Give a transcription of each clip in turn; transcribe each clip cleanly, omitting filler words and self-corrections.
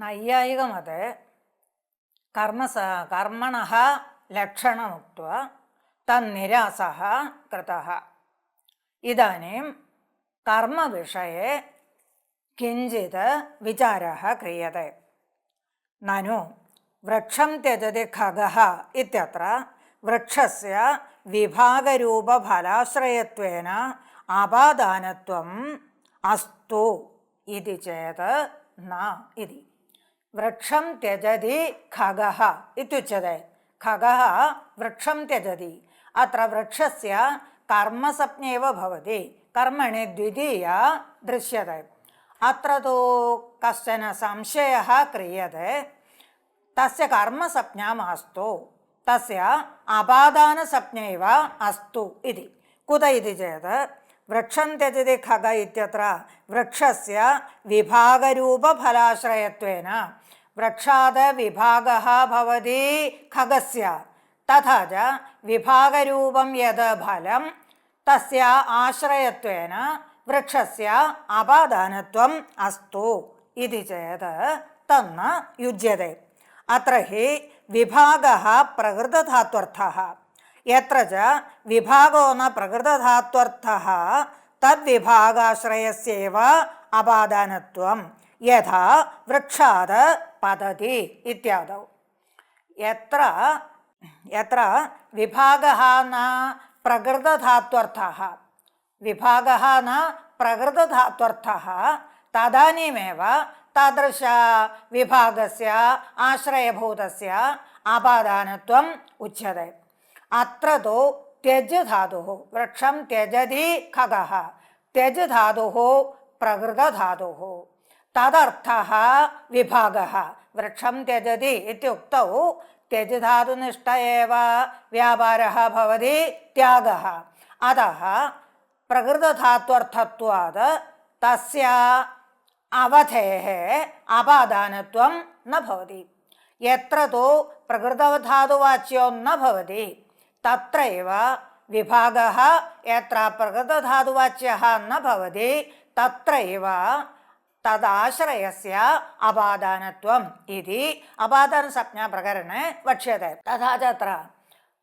നൈയായികമതേ കർമ്മണഃ ലക്ഷണമുക്ത്വാ തന്നിരാസഃ കൃതഃ. ഇദാനീം കർമ്മവിഷയെ കിഞ്ചിത് വിചാരः ക്രിയത്തെ. നനു വൃക്ഷം ത്യജതി ഖഗഃ ഇത്യത്ര വൃക്ഷസ്യ വിഭാഗരൂപഫലാശ്രയത്വേന ആപാദാനത്വം അസ്തു ഇതി ചേത് ന ഇതി. വൃക്ഷം ത്യജതി ഖഗഃ ഇത്യുച്യത്തെ. ഖഗഃ വൃക്ഷം ത്യജതി. അത്ര വൃക്ഷസ്യ കർമ്മസഞ്ജ്ഞൈവ ഭവതി, കർമ്മണി ദ്വിതീയ ദൃശ്യത്തെ. അത്ര തോ കശ്ചന സംശയः ക്രിയത്തെ. തസ്യ കർമ്മസഞ്ജ്ഞാ മാസ്തു, തസ്യ അപാദാനസഞ്ജ്ഞൈവ അസ്തു ഇതി. കുത ഇതി ചേത് വൃക്ഷം ത്യജതി ഖഗ ഇത്യത്ര വൃക്ഷസ്യ വിഭാഗരൂപഫലാശ്രയത്വേന വൃക്ഷാത് വിഭാഗഃ ഭവതി ഖഗസ്യ തഥാ ച വിഭാഗരൂപം യത് ഫലം തസ്യ ആശ്രയത്വേന വൃക്ഷസ്യ അപാദാനത്വം അസ്തു ഇതി ചേത് തന്ന യുജ്യത്തെ. അത്ര ഹി വിഭാഗഃ പ്രകൃതധാത്വർത്ഥഃ. യത്ര ച വിഭാഗോ ന പ്രകൃതധാത്വർത്ഥഃ തദ്വിഭാഗാശ്രയസ്യേവ അപാദാനത്വം യഥാ വൃക്ഷാത് പതതി ഇത്യാദൗ. യത്ര വിഭാഗഃ ന പ്രകൃതധാത്വർത്ഥഃ, വിഭാഗഃ ന പ്രകൃതധാത്വർത്ഥഃ തദാനീമേവ താദൃശ വിഭാഗസ്യ ആശ്രയഭൂതസ്യ ആപാദാനത്വം ഉച്യത്തെ. അത്ര തോ ത്യജ് ധാതുഃ വൃക്ഷം ത്യജതി ഖഗഃ, ത്യജ് ധാതുഃ പ്രകൃതധാതുഃ, തദർത്ഥഃ വിഭാഗഃ. വൃക്ഷം ത്യജതി ഇത്യുക്തൗ ത്യജ് ധാതുനിഷ്ഠ ഏവ വ്യാപാരः ഭവതി ത്യാഗः. അതः പ്രകൃതധാത്വർത്ഥത്വാത് തസ്യ അവധേः അപാദാനത്വം ന ഭവതി. യത്ര തോ പ്രകൃതധാതുവാച്യോ ന ഭവതി തത്രൈവ വിഭാഗഃ, യത്ര പ്രകൃതധാതുവാച്യഃ ന ഭവതി തത്രൈവ തദാശ്രയസ്യ അപാദാനത്വം ഇതി അപാദാനസഞ്ജ്ഞാ പ്രകരണേ വക്ഷ്യത്തെ. തഥാ ച അത്ര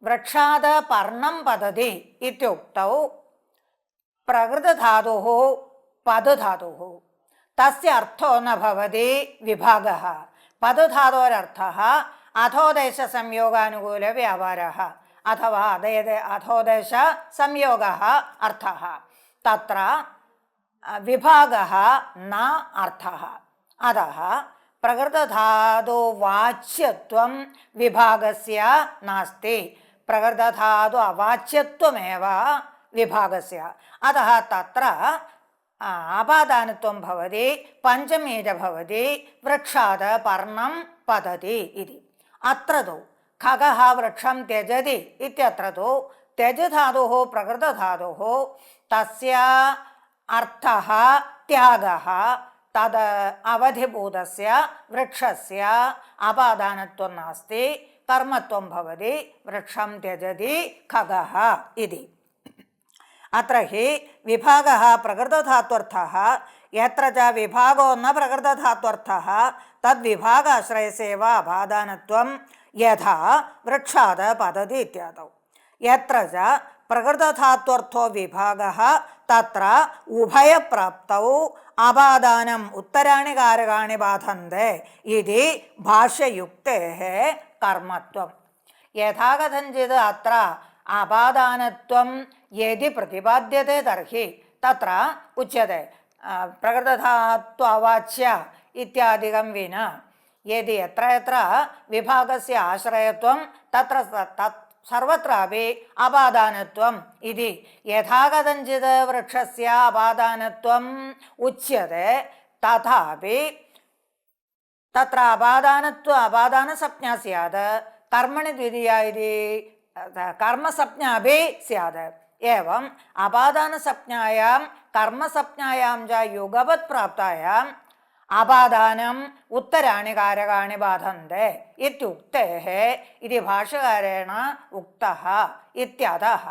വൃക്ഷാത് പർണം പതതി ഇത്യുക്തൗ പ്രകൃതധാതുഃ പദധാതുഃ തസ്യ അർത്ഥോ ന ഭവതി വിഭാഗഃ. പദധാതോരർത്ഥഃ അധോദേശ സംയോഗാനുകൂല വ്യാപാരः അഥവാ അധോദേശ സംയോഗः അർത്ഥः. തത്ര വിഭാഗः ന അർത്ഥः. അതः പ്രകൃതധാതു വാച്യത്വം വിഭാഗസ്യ നാസ്തി. പ്രകൃതധാതു അവാച്യത്വമേവ വിഭാഗസ്യ. അതः തത്ര ആപാദാനത്വം ഭവതി പഞ്ചമീ ച ഭവതി വൃക്ഷാത് പർണം പതതി ഇതി. അത്ര തോ ഖഗഃ വൃക്ഷം ത്യജതി ഇത്യത്ര തോ ത്യജ് ധാതുഃ പ്രകൃതധാതുഃ തസ്യ അർത്ഥഃ ത്യാഗഃ. തദ് അവധിഭൂതസ്യ വൃക്ഷസ്യ അപാദാനത്വം നാസ്തി, കർമ്മത്വം ഭവതി വൃക്ഷം ത്യജതി ഖഗഃ ഇതി. അത്ര ഹി വിഭാഗഃ പ്രകൃതധാത്വർത്ഥഃ. യത്ര ച വിഭാഗോ ന പ്രകൃതധാത്വർത്ഥഃ തദ്വിഭാഗാശ്രയസ്യേവ അപാദാനത്വം യഥാ വൃക്ഷാത് പതതി ഇത്യാദൗ. യത്ര ച പ്രകൃതധാത്വർത്ഥോ വിഭാഗഃ തത്ര ഉഭയപ്രാപ്തൗ അപാദാനം ഉത്തരാണി കാരകാണി ബാധന്തെ ഇതി ഭാഷ്യയുക്തേഃ കർമ്മത്വം. യഥാകഥഞ്ചിത് അത്ര അപാദാനത്വം യദി പ്രതിപാദ്യത്തെ തർഹി തത്ര ഉച്യത്തെ പ്രകൃതധാത്വവാച്യ ഇത്യാദികം വിന യദി എത്ര എത്ര വിഭാഗസ്യ ആശ്രയത്വം തത്ര സർവത്രാപി അപാദാനത്വം ഇതി യഥാകഥഞ്ചിത് വൃക്ഷസ്യ അപാദാനത്വം ഉച്യത്തെ തഥാപി തത്ര അപാദാനസഞ്ജ്ഞാ സ്യാത് കർമ്മണി ദ്വിതീയ ഇതി കർമ്മസഞ്ജ്ഞാപി സ്യാത്. ഏവം അപാദാനസഞ്ജ്ഞായാം കർമ്മസഞ്ജ്ഞായാം ച യുഗപത് പ്രാപ്തായാം അപാദാനം ഉത്തരാണി കാരകാണി ബാധന്തെ ഇത്യുക്തേഃ ഇതി ഭാഷ്യകാരേണ ഉക്തഃ ഇത്യതഃ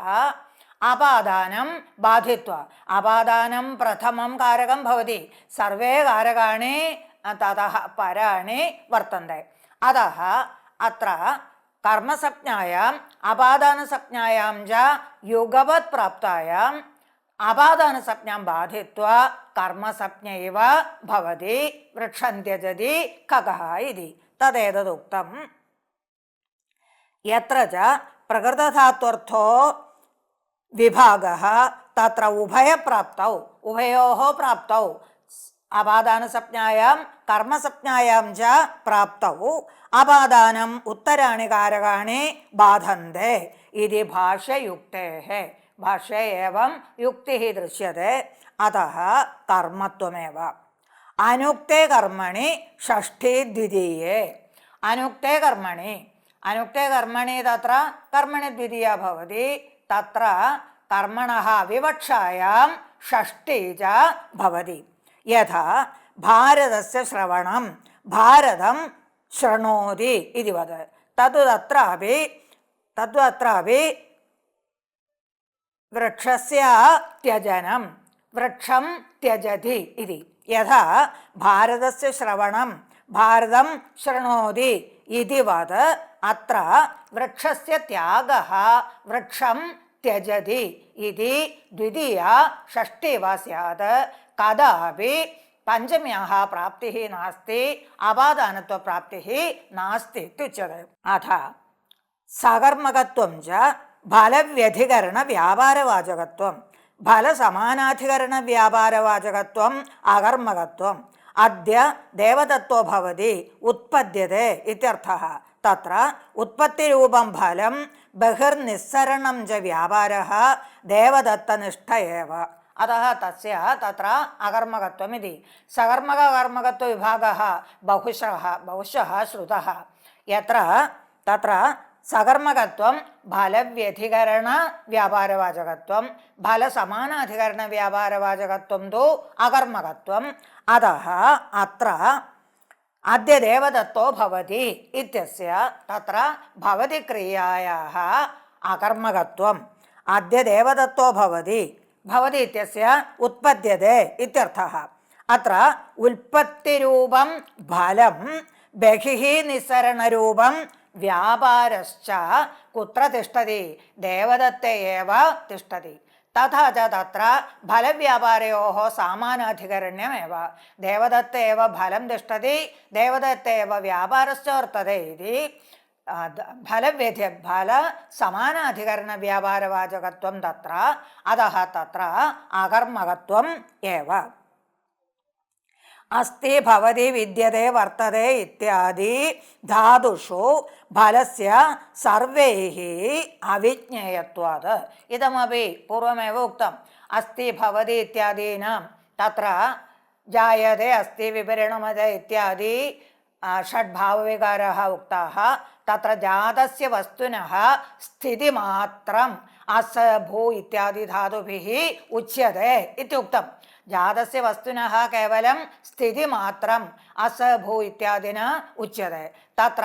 അപാദാനം ബാധിത്വ അപാദാനം പ്രഥമം കാരകം ഭവതി. സർവേ കാരകാണി ततः पराणि वर्तन्ते। अतः अत्र कर्मसंज्ञायाम् अपादानसंज्ञायां च युगपत् प्राप्तायाम् अपादानसंज्ञां बाधित्वा कर्मसंज्ञा एव भवति, वृक्षं त्यजति खगः इति तदेतदुक्तम्। यत्र च प्रकृतधात्वर्थो विभागः तत्र उभयप्राप्तौ उभयोः प्राप्तौ अपादानसंज्ञायां कर्मसंज्ञायां च प्राप्तौ अपादानम् उत्तराणि कारकाणि बाधन्ते इति भाष्ययुक्तेः। भाष्ये एवं युक्तिः दृश्यते। अतः कर्मत्वमेव। अनुक्ते कर्मणि षष्ठी द्वितीये। अनुक्ते कर्मणि तत्र कर्मणि द्वितीया भवति। तत्र कर्मणः विवक्षायां षष्ठी च भवति। यथा भारतस्य श्रवणं भारतं शृणोति इति वद, तद्वत्रापि वृक्षस्य त्यजनं वृक्षं त्यजति इति। यथा भारतस्य श्रवणं भारतं शृणोति इति वद, अत्र वृक्षस्य त्यागः वृक्षं त्यजति इति द्वितीया षष्ठी वा स्यात्। कदापि पञ्चम्याः प्राप्तिः नास्ति, अपादानत्वप्राप्तिः नास्ति इत्युच्यते। अथ सकर्मकत्वं च फलव्यधिकरणव्यापारवाचकत्वं फलसमानाधिकरणव्यापारवाचकत्वम् अकर्मकत्वम्। अद्य देवदत्तो भवति उत्पद्यते इत्यर्थः। तत्र उत्पत्तिरूपं फलं बहिर्निस्सरणं च व्यापारः देवदत्तनिष्ठ एव। अतः तस्य तत्र अकर्मकत्वमिति। सकर्मककर्मकत्वविभागः बहुशः श्रुतः। यत्र तत्र सकर्मकत्वं फलव्यधिकरणव्यापारवाचकत्वं फलसमानाधिकरणव्यापारवाचकत्वं तु अकर्मकत्वम्। अतः अत्र अद्य देवदत्तो भवति इत्यस्य तत्र भवति क्रियायाः अकर्मकत्वम्। अद्य देवदत्तो भवति इत्यस्य उत्पद्यते इत्यर्थः। अत्र उल्पत्तिरूपं फलं बहिः निस्सरणरूपं व्यापारश्च कुत्र तिष्ठति? देवदत्ते एव तिष्ठति। तथा च तत्र फलव्यापारयोः समानाधिकरण्यमेव। देवदत्ते एव फलं तिष्ठति, देवदत्ते एव व्यापारश्च वर्तते इति फलसमानाधिकरणव्यापारवाचकत्वं तत्र। अतः तत्र अकर्मकत्वम् एव अस्ति। भवति विद्यते वर्तते इत्यादि धातुषु फलस्य सर्वैः अविज्ञेयत्वात्। इदमपि पूर्वमेव उक्तम्। अस्ति भवति इत्यादीनां तत्र जायते अस्ति विपरिणमते इत्यादि षड्भावविकाराः उक्ताः। तत्र जातस्य वस्तुनः स्थितिमात्रम् अस भू इत्यादि धातुभिः उच्यते इत्युक्तम्। जातस्य वस्तुनः केवलं स्थितिमात्रम् अस भू इत्यादिना उच्यते। तत्र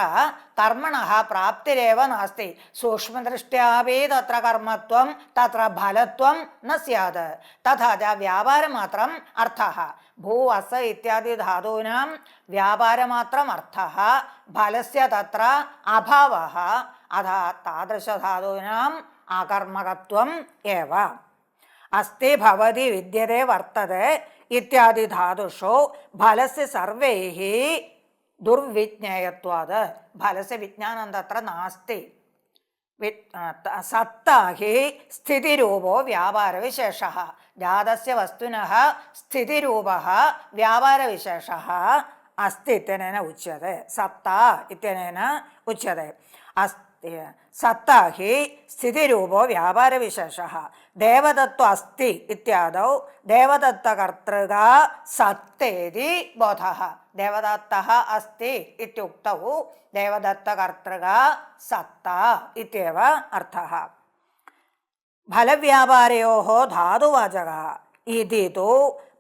कर्मणः प्राप्तिरेव नास्ति। सूक्ष्मदृष्ट्यापि तत्र कर्मत्वं तत्र फलत्वं न स्यात्। तथा च व्यापारमात्रम् अर्थः। भू अस इत्यादि धातूनां व्यापारमात्रम् अर्थः, फलस्य तत्र अभावः। अतः तादृशधातूनाम् अकर्मकत्वम् एव। अस्ति भवति विद्यते वर्तते इत्यादि धातुषु फलस्य सर्वैः दुर्विज्ञेयत्वात्। फलस्य विज्ञानं तत्र नास्ति। सत्ता हि स्थितिरूपो व्यापारविशेषः। जातस्य वस्तुनः स्थितिरूपः व्यापारविशेषः अस्ति इत्यनेन उच्यते। सत्ता इत्यनेन उच्यते। सत्ता हि स्थितिरूपो व्यापारविशेषः। देवदत्तो अस्ति इत्यादौ देवदत्तकर्तृका सत्तेति बोधः। देवदत्तः अस्ति इत्युक्तौ देवदत्तकर्तृका सत्ता इत्येव अर्थः। फलव्यापारयोः धातुवाचकः इति तु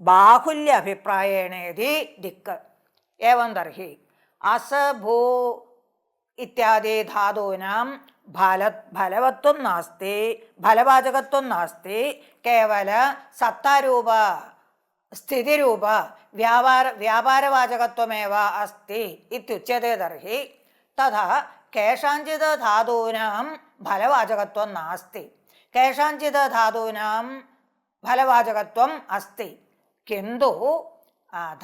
बाहुल्य अभिप्रायेणेति दिक्। एवं तर्हि अस भू इत्यादि धातूनां फलवत्वं नास्ति, फलवाचकत्वं नास्ति। केवल सत्तारूप സ്ഥിതിരൂപ വ്യാപാരവാചകത്വമേവ അസ്തി ഇത്യുച്യത്തെ തർഹി തഥാ കേഷാഞ്ചിത് ധാതൂനാം ഫലവാചകത്വം നാസ്തി. കേഷാഞ്ചിത് ധാതൂനാം ഫലവാചകത്വം അസ്തി കിന്തു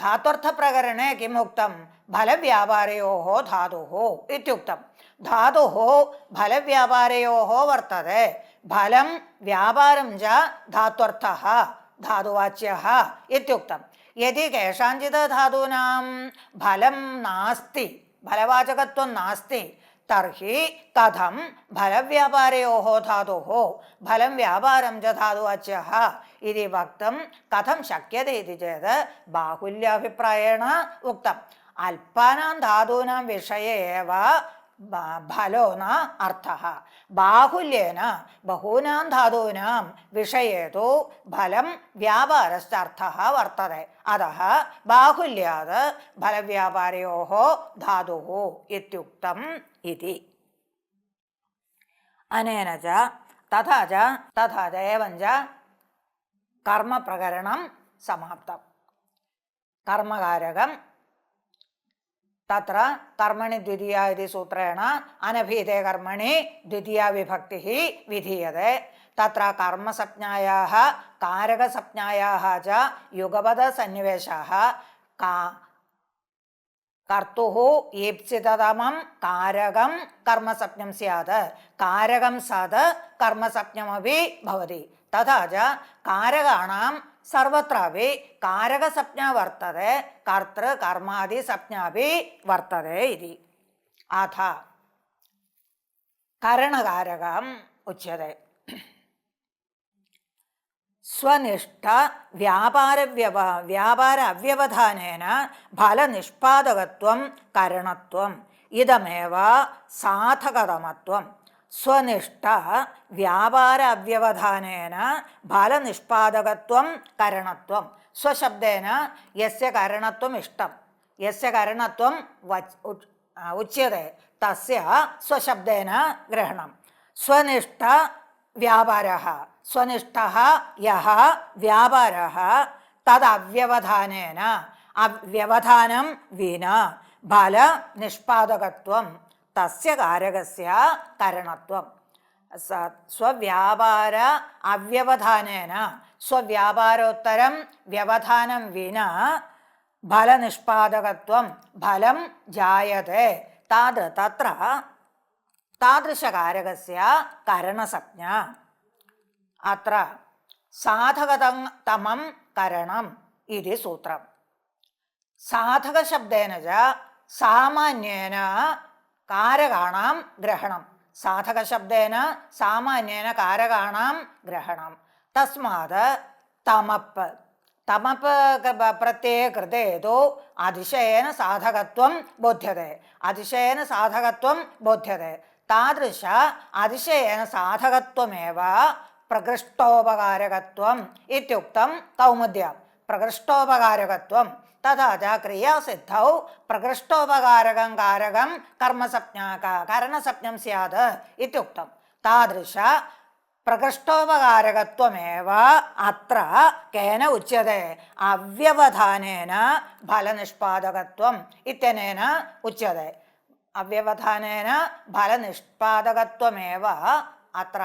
ധാത്വർത്ഥപ്രകരണേ കിമുക്തം ഫലവ്യാപാരയോः ധാതുः ഇത്യുക്തം. ധാതുः ഫലവ്യാപാരയോः വർത്തते ഫലം വ്യാപാരം ച ധാത്വർത്ഥः ധാതുവാച്യः ഇത്യുക്തം. യദി കേഷാഞ്ചിത് ധാതൂനാം ഫലം നാസ്തി ഫലവാചകത്വം നാസ്തി തർഹി കഥം ഫലവ്യാപാരയോः ധാതുः ഫലം വ്യാപാരം ച ധാതുവാച്യः ഇതി വക്തും കഥം ശക്യത്തെ ഇതി ചേത് ബാഹുല്യാഭിപ്രായേണ ഉക്തം. അല്പാനാം ധാതൂനാം വിഷയേ ഏവ ഫലോ ന അർത്ഥഃ. ബാഹുല്യേന ബഹൂനാം ധാതൂനാം വിഷയേ തു ഫലം വ്യാപാരശ്ച അർത്ഥഃ വർത്തതെ. അതഃ ബാഹുല്യാത് ഫലവ്യാപാരയോः ധാതുः ഇത്യുക്തം ഇതി. അനേന ച തഥാ ച ഏവം ച കർമ്മപ്രകരണം സമാപ്തം. കർമ്മകാരകം തത്ര കർമ്മണി ദ്വിതീയ ഇതി സൂത്രേണ അനഭീതേ കർമ്മണി ദ്വിതീയ വിഭക്തി വിധീയത്തെ. തത്ര കർമ്മസഞ്ജ്ഞായാः കാരകസഞ്ജ്ഞായാः ച യുഗപദ സന്നിവേശാः കർത്തുഃ ഈപ്സിതതമം കാരകം കർമ്മസഞ്ജ്ഞം സ്യാത് കാരകം സത് കർമ്മസഞ്ജ്ഞമപി ഭവതി. തഥാ ച കാരകാണാം സർവത്രാപി കാരകസഞ്ജ്ഞാ വർത്തതെ കർത്തൃ കർമാദി സംജ്ഞാപി വർത്തതെ ഇതി. അഥ കരണകാരകം ഉച്യത്തെ. സ്വനിഷ്ഠ വ്യാപാര അവ്യവധാനേന ഫലനിഷ്പാദകത്വം കരണത്വം ഇതമേവ സാധകതമത്വം. സ്വനിഷ്ഠ വ്യാപാര അവ്യവധാനേന ഫലനിഷ്പാദകത്വം കരണത്വം. സ്വശബ്ദേന യസ്യ കരണത്വം ഇഷ്ടം യസ്യ കരണത്വം ഉച്യത്തെ തസ്യ സ്വശബ്ദേന ഗ്രഹണം. സ്വനിഷ്ഠ വ്യാപാരഃ സ്വനിഷ്ഠഃ യഃ വ്യാപാരഃ തദവ്യവധാനേന അവ്യവധാനം വിനാ ഫലനിഷ്പാദകത്വം തസ്യ കാരകസ്യ കരണത്വം. സ്വവ്യാപാര അവ്യവധാനേന സ്വവ്യാപാരോത്തരം വ്യവധാനം വിനാ ഫലനിഷ്പാദകത്വം ഫലം ജായത്തെ തത്ര താദൃശകാരകസ്യ കരണസഞ്ജ. അത്ര സാധകതമം കരണം ഇതി സൂത്രം. സാധകശബ്ദേന ച സാമാന്യേന കാരകാണാം ഗ്രഹണം. സാധകശബ്ദേന സാമാന്യേന കാരകാണാം ഗ്രഹണം. തസ്മാത് തമപ്പ് തമപ്പ് പ്രത്യയ കൃതേ തു അതിശയേന സാധകത്വം ബോധ്യത്തെ. അതിശയേന സാധകത്വം ബോധ്യത്തെ. താദൃശ അതിശയേന സാധകത്വമേവ പ്രകൃഷ്ടോപകാരകത്വം ഇത്യുക്തം കൗമുദ്യാം. പ്രകൃഷ്ടോപകാരകത്വം തഥാ ച ക്രിയാസിദ്ധൗ പ്രകൃഷ്ടോപകാരകം കാരകം കരണസഞ്ജ്ഞം സ്യാത് ഇത്യുക്തം. താദൃശ പ്രകൃഷ്ടോപകാരകത്വമേവ അത്ര കേന ഉച്യത്തെ അവ്യവധാനേന ഫലനിഷ്പാദകത്വം ഇത്യനേന ഉച്യത്തെ. അവ്യവധാനേന ഫലനിഷ്പാദകത്വമേവ അത്ര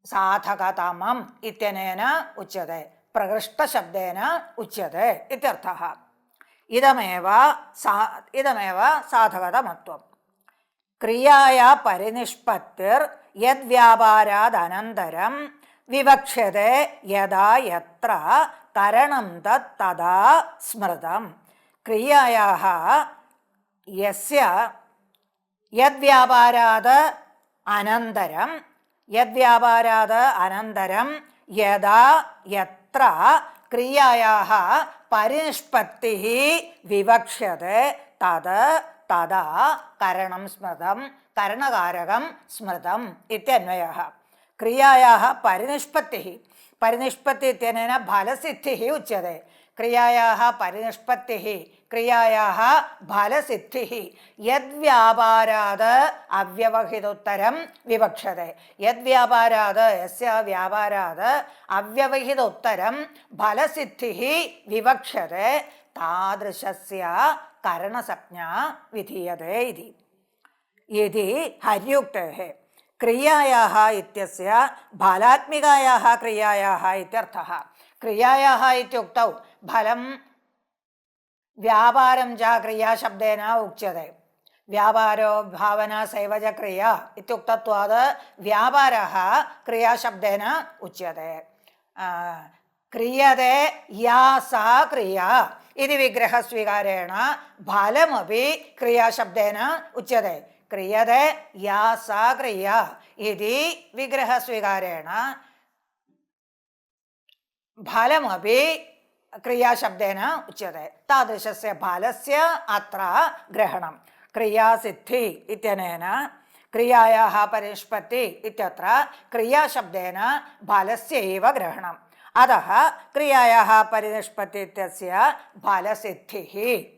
സാധകതമം ഇത്യനേന ഉച്യത്തെ പ്രകൃഷ്ടശബ്ദേന ഉച്യത്തെ ഇത്യർത്ഥഃ. ഇതമേവ സാധകതമത്വം. ക്രിയായ പരിനിഷ്പത്തിർ യദ്വ്യാപാരാദനന്തരം വിവക്ഷ്യത്തെ യഥാ യത്ര കരണം തഥാ സ്മൃതം. ക്രിയായാഃ യസ്യ യദ്വ്യാപാരാത് അനന്തരം യഥാ യത്ര ക്രിയായാഃ പരിനിഷ്പത്തിഃ വിവക്ഷ്യത്തെ തഥാ കരണം സ്മൃതം കരണകാരകം സ്മൃതം ഇത്യന്വയഃ. ക്രിയായാഃ പരിനിഷ്പത്തിഃ പരിനിഷ്പത്തി ഇത്യനേന ഫലസിദ്ധിः ഉച്യത്തെ. ക്രിയായാः പരിനിഷ്പത്തിः ക്രിയായാः ഫലസിദ്ധിः യദ്വ്യാപാരാത് അവ്യവഹിതോത്തരം വിവക്ഷത്തെ. യദ്വ്യാപാരാത് യസ്യ വ്യാപാരാത് അവ്യവഹിതോത്തരം ഫലസിദ്ധിः വിവക്ഷത്തെ താദൃശസ്യ കരണസഞ്ജ്ഞാ വിധീയത്തെ ഇതി. യദി ഹര്യുക്തേः ക്രിയായാः ഇത്യस्य ഫലാത്മികായാः ക്രിയായാः ഇത്യർത്ഥः. ക്രിയായാः ഇത്യുക്തौ ഫലം വ്യാപാരം ച ക്രിയാശബ്ദേന ഉച്യത്തെ. വ്യാപാരോ ഭാവന സൈവ ച ക്രിയ ഇത്യുക്തത്വാത് വ്യാപാരः ക്രിയാശബ്ദേന ഉച്യത്തെ. ക്രിയത്തെ യാ സാ ക്രിയ ഇതി വിഗ്രഹസ്വീകാരേണ ഫലമപി ക്രിയാശബ്ദേന ഉച്യത്തെ. ക്രിയത്തെ യാ സാ ക്രിയ ഇതി വിഗ്രഹസ്വീകാരേണ ഫലമപി ക്രിയാശബ്ദേന ഉച്യത്തെ. താദൃശസ്യ ഫലസ്യ അത്ര ഗ്രഹണം. ക്രിയാസിദ്ധി ഇത്യനേന ക്രിയായാः പരിനിഷ്പത്തി ഇത്യത്ര ക്രിയാശബ്ദേന ഫലസ്യൈവ ഗ്രഹണം. അതः ക്രിയായാः പരിനിഷ്പത്തി ഇത്യस्य ഫലസിദ്ധിः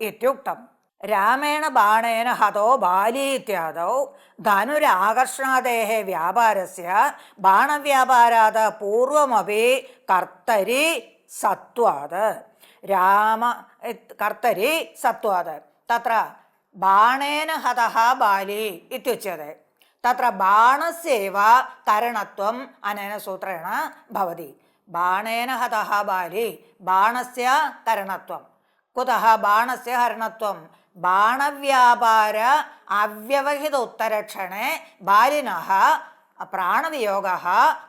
ഇത്യുക്തം. രാമേണ ബാണേന ഹതോ ബാലി ഇത്യാദൗ ധനുരാകർഷണാദേः വ്യാപാരസ്യ ബാണവ്യാപാരാത് പൂർവമപി കർത്തരി സത്വാത്. കർത്തരി സത്വാത് തത്ര ബാണേന ഹതഃ ബാലി ഇത്യുച്യത്തെ. തത്ര ബാണസ്യൈവ കരണത്വം അനേന സൂത്രേണ ഭവതി. ബാണേന ഹതഃ ബാലി ബാണസ്യ കരണത്വം. കുതഃ ബാണസ്യ ഹരണത്വം? ബാണവ്യാപാര അവ്യവഹിത ഉത്തരക്ഷണേ ബാലിനഃ പ്രാണവിയോഗः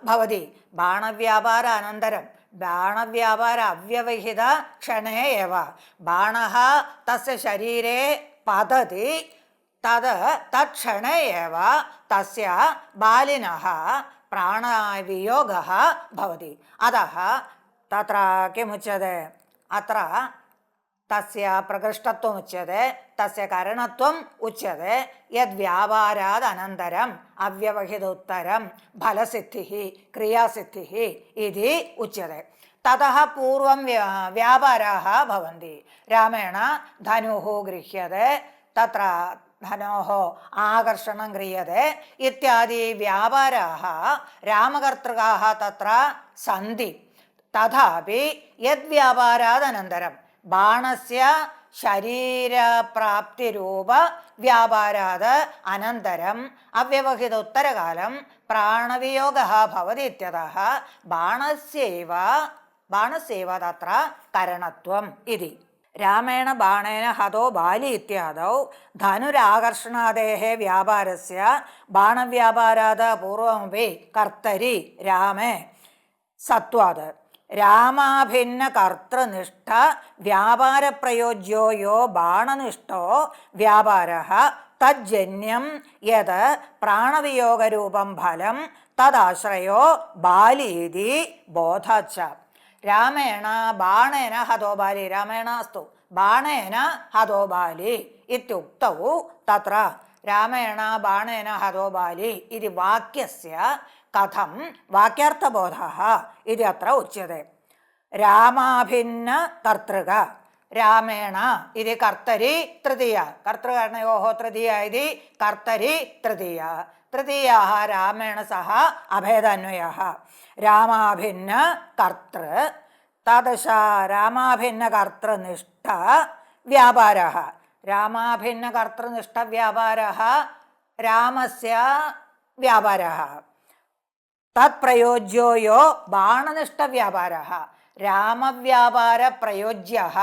ഭവതി. ബാണവ്യാപാര അനന്തരം ബാണവ്യാപാര അവ്യവഹിത ക്ഷണേ एव ബാണः തസ്യ ശരീരേ പതതി. തത്ക്ഷണേ एव തസ്യ ബാലിനः പ്രാണവിയോഗः ഭവതി. അതः തത്ര കിമുച്യത്തെ? അത്ര തസ്യ പ്രകൃഷ്ടത്വം ഉച്യത്തെ. തസ്യ കരണത്വം ഉച്യത്തെ. യദ്വ്യാപാരാത് അനന്തരം അവ്യവഹിതോത്തരം ഫലസിദ്ധിः ക്രിയാസിദ്ധിः ഇതി ഉച്യത്തെ. തതഃ പൂർവം വ്യാപാരാः ഭവന്തി. രാമേണ ധനുः ഗൃഹ്യത്തെ. തത്ര ധനോः ആകർഷണം ക്രിയത്തെ ഇത്യാദി വ്യാപാരാः രാമകർത്തൃകാः തത്ര സന്തി. തഥാപി യദ്വ്യാപാരാത് അനന്തരം ബാണസ്യ ശരീരപ്രാപ്തിരൂപ വ്യാപാരാത് അനന്തരം അവ്യവഹിതോത്തരകാലം പ്രാണവിയോഗः ഭവതി ഇത്യതഃ ബാണസ്യൈവ തത്ര കരണത്വം ഇതി. രാമേണ ബാണേന ഹതോ ബാലി ഇത്യാദൗ ധനുരാകർഷണാദേः വ്യാപാരസ്യ ബാണവ്യാപാരാത് പൂർവമപി കർത്തരി രാമേ സത്വാത്. രാമാഭിന്ന കർത്തൃനിഷ്ഠ വ്യാപാരപ്രയോജ്യോ യോ ബാണനിഷ്ഠോ വ്യാപാരഃ തജ്ജന്യം യത് പ്രാണവിയോഗരൂപം ഫലം തദാശ്രയോ ബാലീതി ബോധച്ച. രാമേണ ബാണേന ഹതോ ബാലി. രാമേണ അസ്തു ബാണേന ഹതോ ബാലി ഇത്യുക്തൗ തത്ര രാമേണ ബാണേന ഹതോ ബാലി ഇതി വാക്യസ്യ കഥം വാക്യാർത്ഥബോധഃ ഇതി അത്ര ഉച്യത്തെ. രാമാഭിന്ന കർത്തൃക രാമേണ ഇതി കർത്തരി തൃതീയ. കർത്തൃകർണയോः തൃതീയ ഇതി കർത്തരി തൃതീയ. തൃതീയः രാമേണ സഹ അഭേദാന്വയः. രാമാഭിന്ന കർത്തൃ താദൃശ രാമാഭിന്ന കർത്തൃനിഷ്ഠ വ്യാപാരः. രാമാഭിന്ന കർത്തൃനിഷ്ഠ വ്യാപാരः രാമസ്യ വ്യാപാരः. തത്പ്രയോജ്യോ യോ ബാണനിഷ്ഠ വ്യാപാരः. രാമവ്യാപാര പ്രയോജ്യः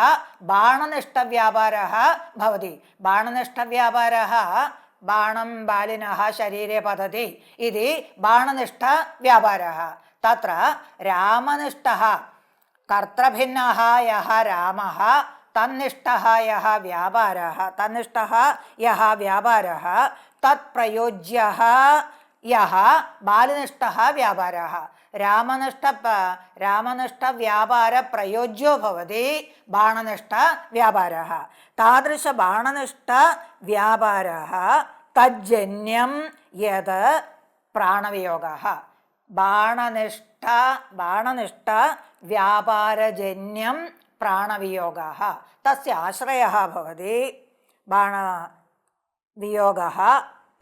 ബാണനിഷ്ഠ വ്യാപാരः ഭവതി. ബാണനിഷ്ഠ വ്യാപാരः ബാണം ബാലിനः ശരീരേ പതതി ഇതി ബാണനിഷ്ഠ വ്യാപാരः. തത്ര രാമനിഷ്ഠः കർത്തൃഭിന്നः യः രാമः തന്നിഷ്ഠः യः വ്യാപാരः തത്പ്രയോജ്യः യः ബാലനിഷ്ഠः വ്യാപാരः. രാമനിഷ്ഠ വ്യാപാര പ്രയോജ്യോ ഭവതി ബാണനിഷ്ഠ വ്യാപാരः. താദൃശ ബാണനിഷ്ഠ വ്യാപാരः തജ്ജന്യം യത് പ്രാണവിയോഗः. ബാണനിഷ്ഠ ബാണനിഷ്ഠ വ്യാപാരജന്യം പ്രാണവിയോഗः തസ്യ ആശ്രയः ഭവതി ബാണവിയോഗः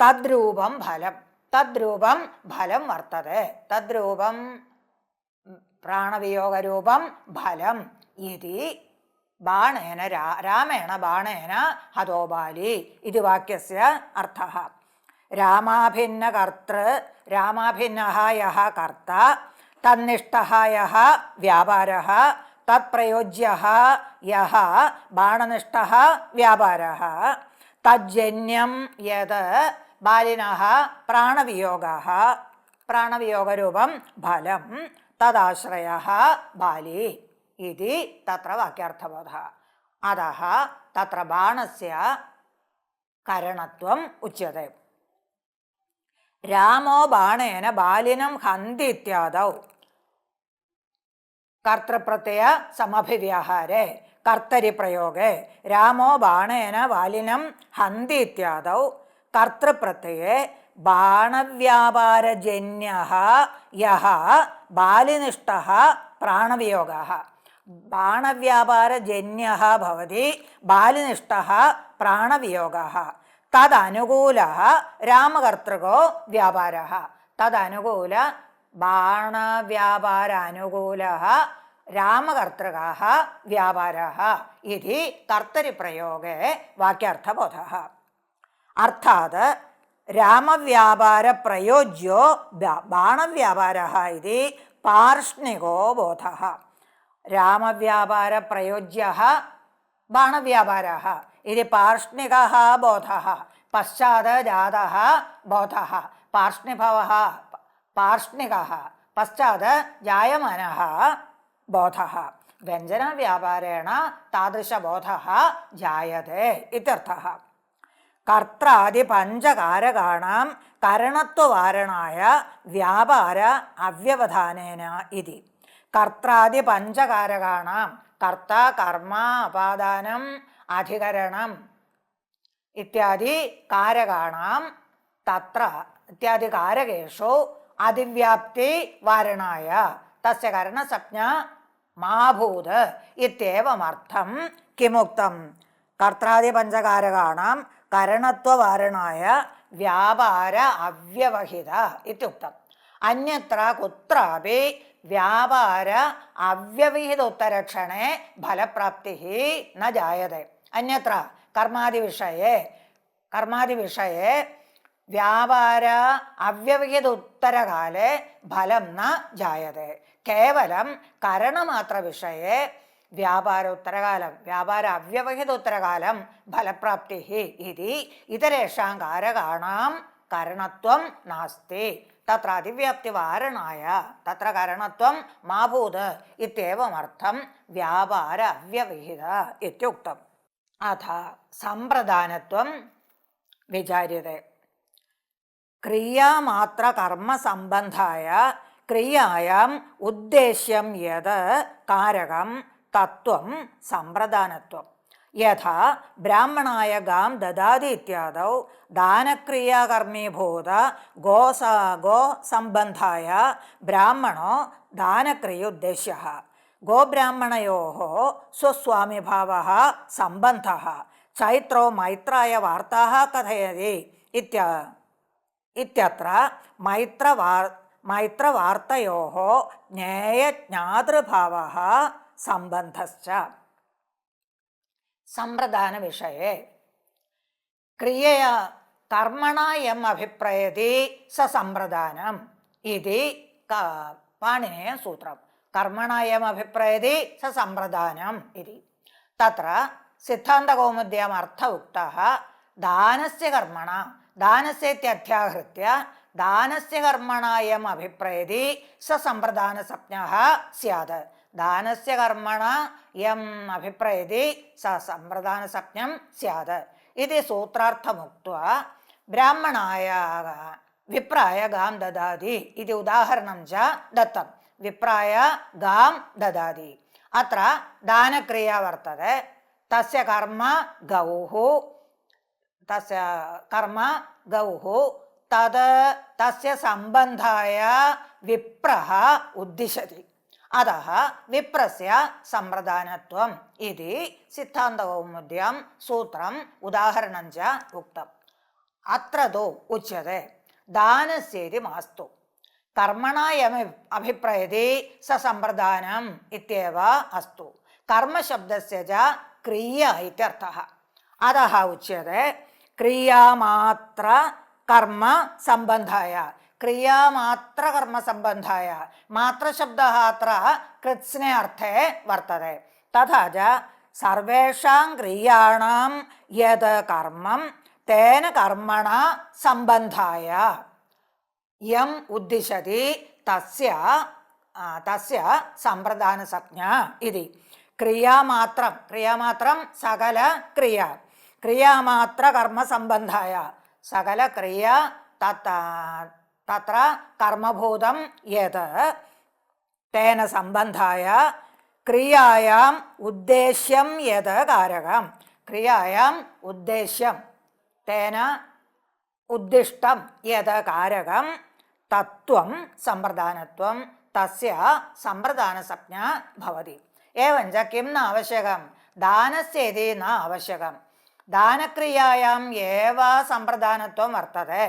തദ്രൂപം ഫലം തദ്രൂപം ഫലം വർത്തതെ തദ്രൂപം പ്രാണവിയോഗരൂപം ഫലം ഇതി ബാണേന രാമേണ ബാണേന ഹതോ ബാലി ഇതി വാക്യസ്യ അർത്ഥഃ. രാമാഭിന്നകർത്തൃ രാമാഭിന്നഃ യഃ കർത്ത തന്നിഷ്ഠഃ യഃ വ്യാപാരഃ തത്പ്രയോജ്യഃ യഃ ബാണനിഷ്ഠഃ വ്യാപാരഃ തജ്ജന്യം യത് ബാലിനഃ പ്രാണവിയോഗः പ്രാണവിയോഗരൂപം ഫലം തദാശ്രയഃ ബാലി ഇതി തത്ര വാക്യാർത്ഥബോധഃ. അതഃ തത്ര ബാണസ്യ കരണത്വം ഉച്യത്തെ. രാമോ ബാണേന ബാലിനം ഹന്തി ഇത്യാദൗ കർത്തൃപ്രത്യയ സമഭിവ്യാഹാരേ കർത്തരി പ്രയോഗേ രാമോ ബാണേന ബാലിനം ഹന്തി ഇത്യാദൗ കർത്തൃപ്രത്യയേ ബാണവ്യാപാരജന്യഃ യഃ ബാലിനിഷ്ഠഃ പ്രാണവിയോഗः ബാണവ്യാപാരജന്യഃ ഭവതി ബാലിനിഷ്ഠഃ പ്രാണവിയോഗः തദനുകൂലഃ രാമകർത്തൃകോ വ്യാപാരः തദനുകൂല ബാണവ്യാപാരാനുകൂലഃ രാമകർത്തൃകः വ്യാപാരः ഇതി കർത്തരിപ്രയോഗേ വാക്യാർത്ഥബോധः. അർത്ഥാത് രാമവ്യാപാരപ്രയോജ്യോ ബാണവ്യാപാരः ഇതി പാർഷ്ണികോ ബോധः. രാമവ്യാപാരപ്രയോജ്യः ബാണവ്യാപാരः ഇതി പാർഷ്ണികः ബോധः. പശ്ചാത് ജാതः ബോധः പാർഷ്ണിഭവः പാർഷ്ണികः പശ്ചാത് ജായമാനः ബോധः. വ്യഞ്ജനവ്യാപാരേണ താദൃശബോധः ജായത്തെ ഇത്യർത്ഥः. കർത്താദി പഞ്ചകാരകാണാം കരണത്വവാരണായ വ്യാപാര അവ്യവധാനേന ഇതി. കർത്താദി പഞ്ചകാരകാണാം കർത്ത കർമ്മ അപാദാനം അധികരണം ഇത്യാദി കാരകാണാം തത്ര ഇത്യാദി കാരകേഷു അതിവ്യാപ്തി വാരണായ തസ്യ കരണസഞ്ജ മാഭൂത് ഇത്യേവമർത്ഥം കിമുക്തം. കർത്താദി പഞ്ചകാരകാണാം കരണത്വവാരണായ വ്യാപാര അവ്യവഹിത ഇത്യുക്തം. അന്യത്ര കുത്രാപി വ്യാപാര അവ്യവഹിതോത്തരക്ഷണേ ഫലപ്രാപ്തി ന ജായത്തെ. അന്യത്ര കർമാദിവിഷയെ വ്യാപാര അവ്യവഹിത ഉത്തരകാലേ ഫലം ന ജായത്തെ. കേവലം കരണമാത്ര വിഷയെ വ്യാപാര ഉത്തരകാലം വ്യാപാര അവ്യവഹിത ഉത്തരകാലം ഫലപ്രാപ്തി ഇതി ഇതരേഷാം കാരകാണാം കരണത്വം നാസ്തി. തത്ര അതിവ്യാപ്തി വാരണായ തത്ര കരണത്വം മാഭൂത് ഇത്യേവമർത്ഥം വ്യാപാര അവ്യവഹിത ഇത്യുക്തം. അഥ സമ്പ്രദാനത്വം വിചാര്യത്തെ. ക്രിയാമാത്ര കർമ്മസംബന്ധായ ക്രിയായാം ഉദ്ദേശ്യം യത് കാരകം തത്വം സമ്പ്രദാനത്വം. യഥാ ബ്രാഹ്മണായ ഗാം ദദാതി ഇത്യാദൗ ദാനക്രിയാകർമ്മീഭൂത ഗോ സംബന്ധായ ബ്രാഹ്മണോ ദാനക്രിയോദ്ദേശ്യഃ. ഗോബ്രാഹ്മണയോः സ്വസ്വാമിഭാവः സംബന്ധः. ചൈത്രോ മൈത്രായ വാർത്താः കഥയതി ഇത്യത്ര മൈത്രവാർത്തയോः ജ്ഞേയജ്ഞാതൃഭാവः സംബന്ധശ്ച. സമ്പ്രദാന വിഷയെ ക്രിയയാ കർമ്മണ യം അഭിപ്രയതി സ സമ്പ്രദാനം ഇതി പാണിനേയ സൂത്രം. കർമ്മണ യം അഭിപ്രയതി സ സമ്പ്രദാനം ഇതി. തത്ര സിദ്ധാന്തകൗമുദ്യാം അർത്ഥ ഉക്തഃ ദാനസ്യ കർമ്മണ ദാനസ്യേത്യധ്യാഹൃത്യ ദാനസ്യ കർമ്മണ യം അഭിപ്രയതി സ സമ്പ്രദാനസഞ്ജഃ സ്യാത്. ദാനസ്യ കർമ്മണ യം അഭിപ്രയതി സ സമ്പ്രദാനസഞ്ജം സ്യാത് ഇതി സൂത്രാർത്ഥമുക്ത്വാ ബ്രാഹ്മണായ വിപ്രായ ഗാം ദദാതി ഇതി ഉദാഹരണം ച ദത്തം. വിപ്രായ ഗാം ദദാതി. അത്ര ദാനക്രിയ വർത്തതെ. തസ്യ കർമ്മ ഗൗഃ തത് തസ്യ സംബന്ധായ വിപ്രഃ ഉദ്ദിശതി. അതഃ വിപ്രസ്യ സമ്പ്രദാനത്വം ഇതി സിദ്ധാന്തകൗമുദ്യാം സൂത്രം ഉദാഹരണം ച ഉക്തം. അത്ര തോ ഉച്യത്തെ ദാനസ്യേതി മാസ്തു കർമ്മണായം അഭിപ്രയതി സമ്പ്രദാനം ഇത്യവ അസ്തു. കർമ്മശബ്ദസ്യ ച ക്രിയ ഇത്യർത്ഥഃ. അതഃ ഉച്യത്തെ ക്രിയാമാത്ര കർമ്മ സംബന്ധായ. ക്രിയാമാത്ര കർമ്മ സംബന്ധായ. മാത്രശബ്ദഃ അത്ര കൃത്സ്നെ അർത്ഥേ വർത്തതെ. തഥാ ച സർവേഷാം ക്രിയാണാം യത് കർമ്മം തേന കർമ്മണ സംബന്ധായ യം ഉദ്ദിശതി തസ്യ സമ്പ്രദാനസഞ്ജ ഇതി. ക്രിയാമാത്രം സകല ക്രിയ. ക്രിയാമാത്ര കർമ്മ സംബന്ധായ സകല ക്രിയ തത്ര കർമ്മഭൂതം യത് തേന സംബന്ധായ ക്രിയായാം ഉദ്ദേശ്യം യത് കാരകം. ക്രിയായാം ഉദ്ദേശ്യം തേന ഉദ്ദിഷ്ടം യത് കാരകം തത്വം സമ്പ്രദാനത്വം തസ്യ സമ്പ്രദാനസഞ്ജ ഭവതി. ഏവഞ്ച കിം ന ആവശ്യകം ദാനസ്യേതി ന ആവശ്യകം ദാനക്രിയായാം ഏവ സമ്പ്രദാനത്വം വർത്തതെ